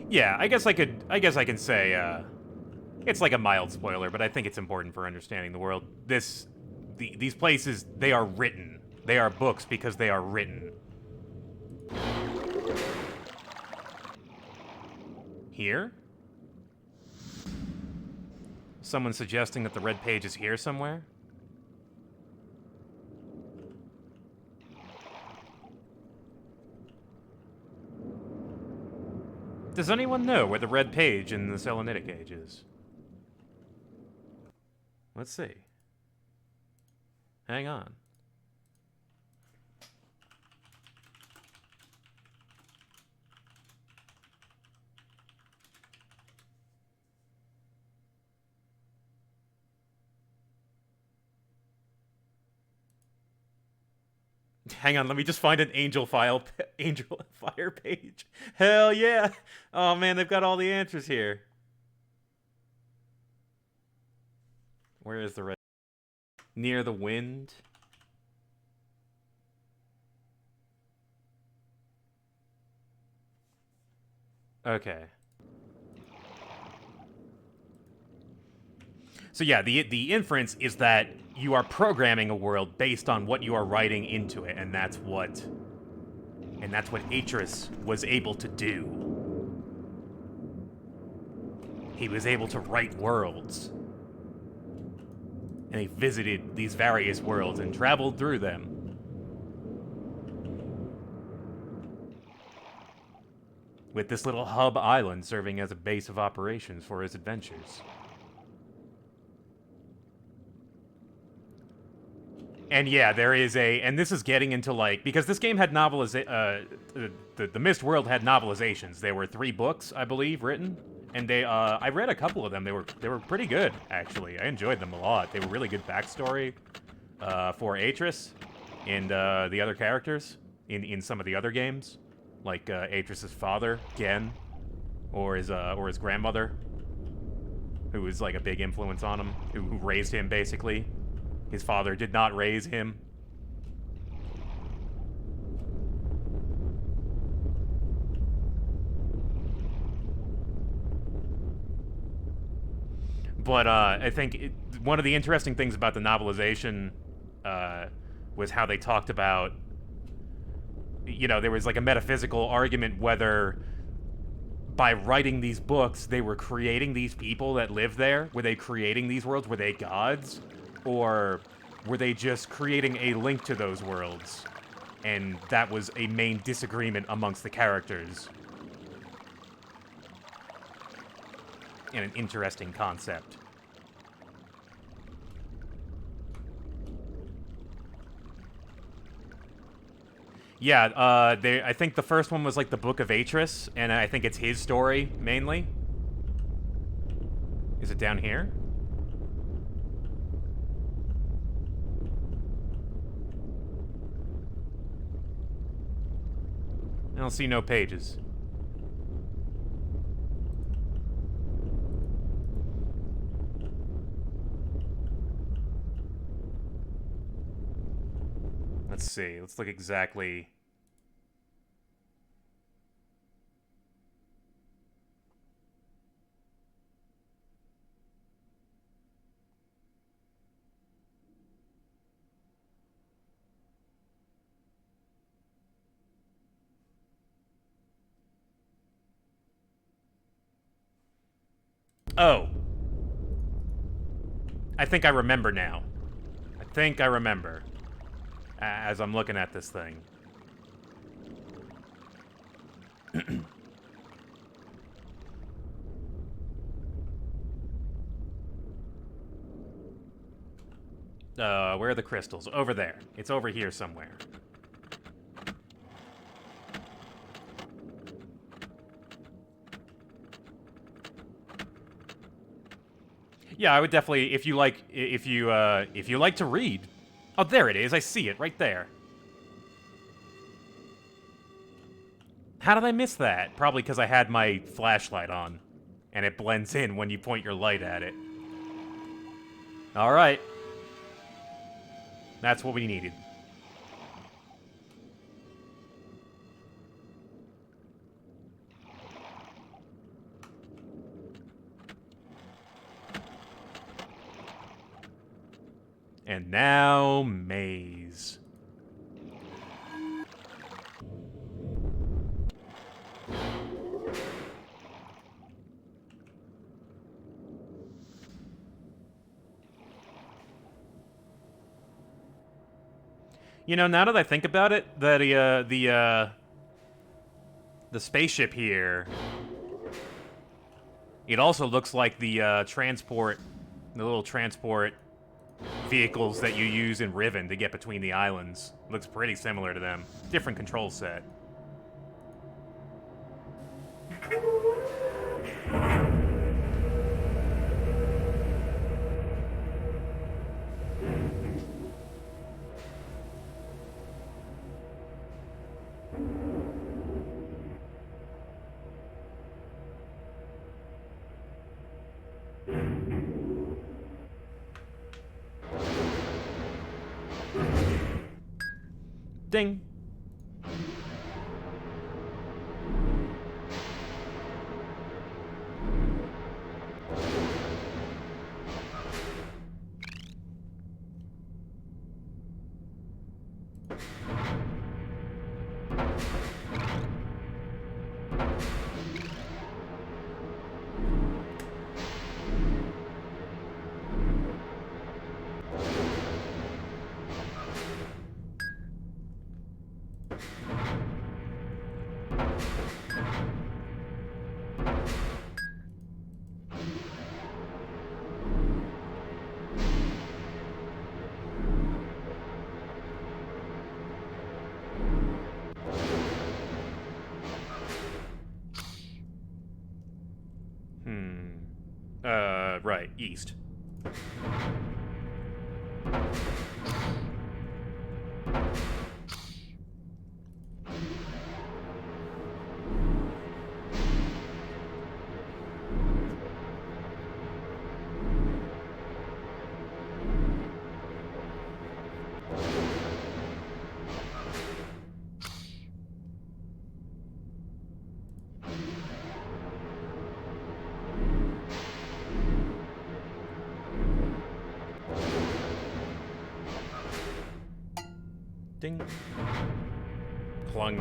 Yeah, I guess I can say, it's like a mild spoiler, but I think it's important for understanding the world. These places, they are written. They are books because they are written. Here? Someone suggesting that the red page is here somewhere? Does anyone know where the red page in the Selenitic age is? Let's see. Hang on. Hang on, let me just find an angel fire page. Hell yeah! Oh man, they've got all the answers here. Where is the red? Near the wind? Okay. So yeah, the inference is that you are programming a world based on what you are writing into it, and that's what Atris was able to do. He was able to write worlds. And he visited these various worlds and traveled through them. With this little hub island serving as a base of operations for his adventures. And yeah, there is and this is getting into like, because this game had the Myst world had novelizations. There were 3 books, I believe, written, and I read a couple of them. They were pretty good, actually. I enjoyed them a lot. They were really good backstory for Atris and the other characters in some of the other games, like Atris's father, Gen, or his grandmother, who was like a big influence on him, who raised him basically. His father did not raise him. But I think one of the interesting things about the novelization was how they talked about, you know, there was like a metaphysical argument whether by writing these books they were creating these people that live there. Were they creating these worlds? Were they gods? Or were they just creating a link to those worlds? And that was a main disagreement amongst the characters. And an interesting concept. Yeah, I think the first one was like the Book of Atris, and I think it's his story, mainly. Is it down here? I don't see no pages. Let's see. Let's look exactly. Oh. I think I remember now. I think I remember. As I'm looking at this thing. Where are the crystals? Over there. It's over here somewhere. Yeah, I would definitely, if you like to read. Oh, there it is. I see it right there. How did I miss that? Probably because I had my flashlight on, and it blends in when you point your light at it. All right. That's what we needed. And now, maze. You know, now that I think about it, the spaceship here, it also looks like the little transport vehicles that you use in Riven to get between the islands. Looks pretty similar to them. Different control set. Ding. Right, east. Ding. Clung.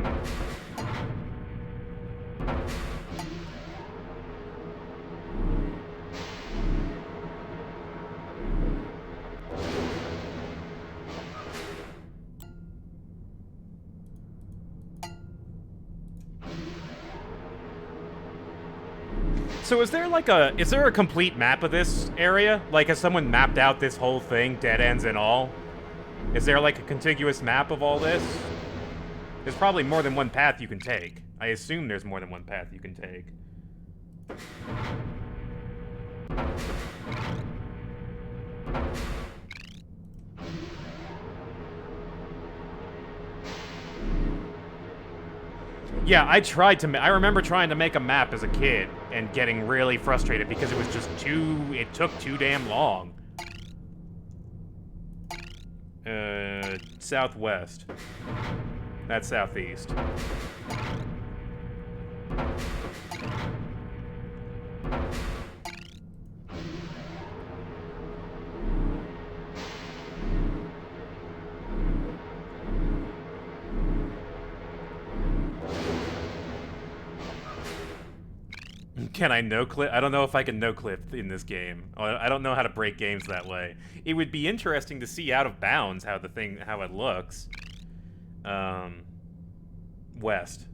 So is there a complete map of this area? Like, has someone mapped out this whole thing, dead ends and all? Is there like a contiguous map of all this? There's probably more than one path you can take. I assume there's more than one path you can take. Yeah, I remember trying to make a map as a kid and getting really frustrated because it was just it took too damn long. Southwest. That's southeast. Can I no-clip? I don't know if I can no-clip in this game. I don't know how to break games that way. It would be interesting to see out of bounds how it looks. West.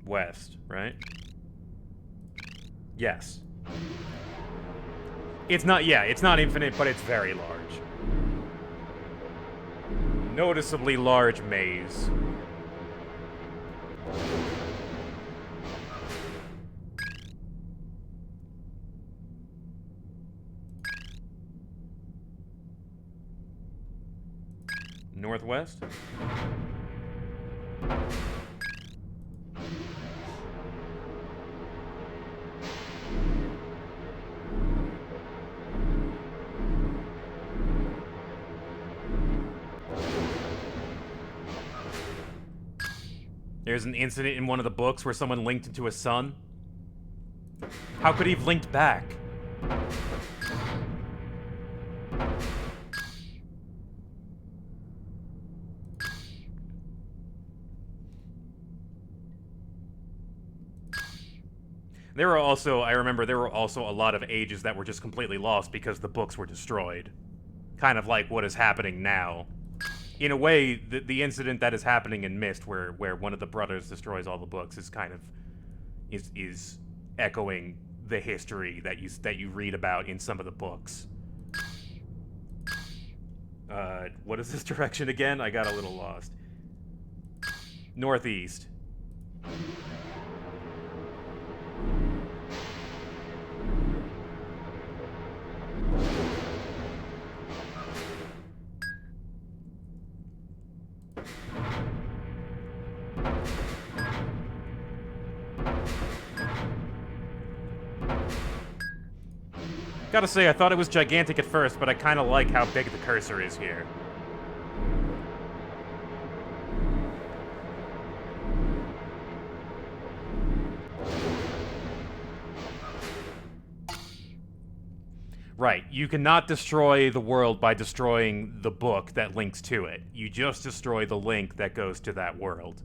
West, right? Yes. It's not infinite, but it's very large. Noticeably large maze. Northwest? There's an incident in one of the books where someone linked into a sun. How could he have linked back? There were also, I remember, there were also a lot of ages that were just completely lost because the books were destroyed. Kind of like what is happening now. In a way, the incident that is happening in Myst, where one of the brothers destroys all the books, is kind of is echoing the history that you read about in some of the books. What is this direction again? I got a little lost. Northeast. Gotta say, I thought it was gigantic at first, but I kind of like how big the cursor is here. Right, you cannot destroy the world by destroying the book that links to it. You just destroy the link that goes to that world.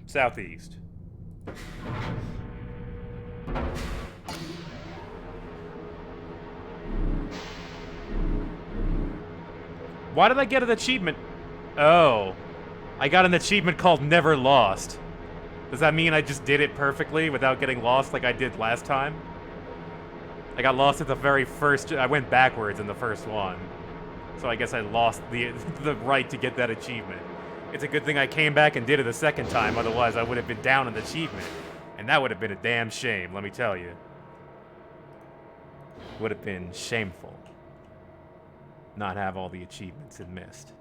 Southeast. Why did I get an achievement? Oh. I got an achievement called Never Lost. Does that mean I just did it perfectly without getting lost like I did last time? I got lost at the very first... I went backwards in the first one. So I guess I lost the right to get that achievement. It's a good thing I came back and did it a second time, otherwise I would have been down an achievement. And that would have been a damn shame, let me tell you. Would have been shameful. Not have all the achievements in Myst.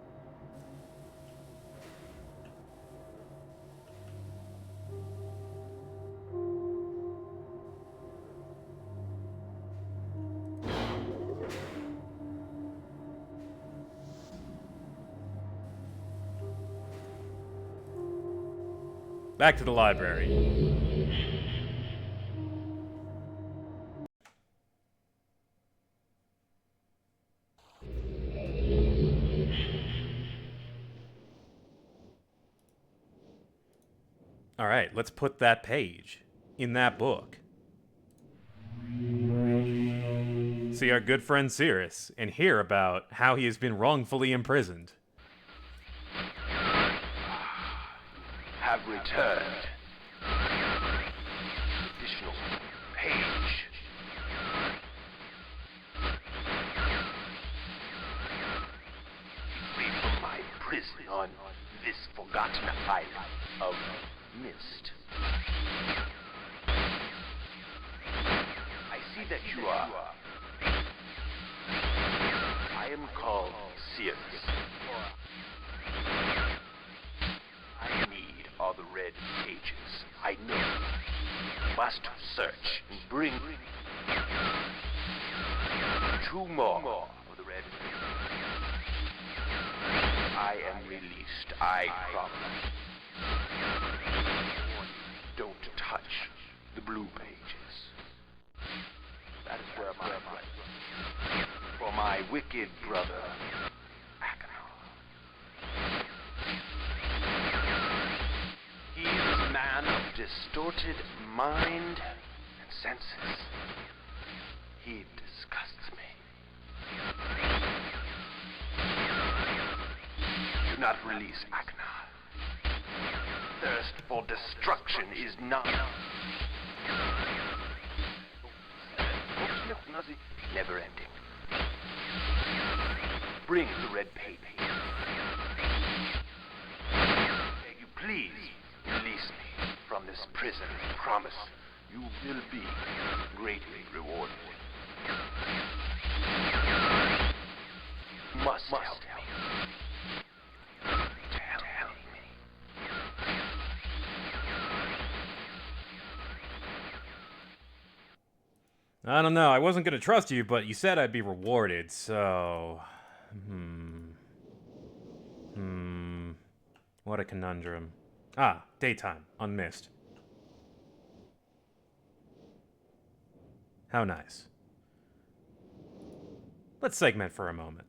Back to the library. All right, let's put that page in that book. See our good friend Cirrus and hear about how he has been wrongfully imprisoned. Have returned. Additional page. Free from my prison on this forgotten island of Myst. I see that you are. I am called Cirrus. I need all the red pages. I know. Must search and bring 2 more of the red pages. I am released, I promise. Don't touch the blue pages. That is where my blood for my wicked brother, he is a man of distorted mind and senses. He disgusts me. Do not release Aknar. Thirst for destruction is not never ending. Bring the red paper. Beg you, please release me from this prison. Promise you will be greatly rewarded. You must help me. To help me. I don't know. I wasn't gonna trust you, but you said I'd be rewarded, so... What a conundrum. Ah, daytime, on Myst. How nice. Let's segment for a moment.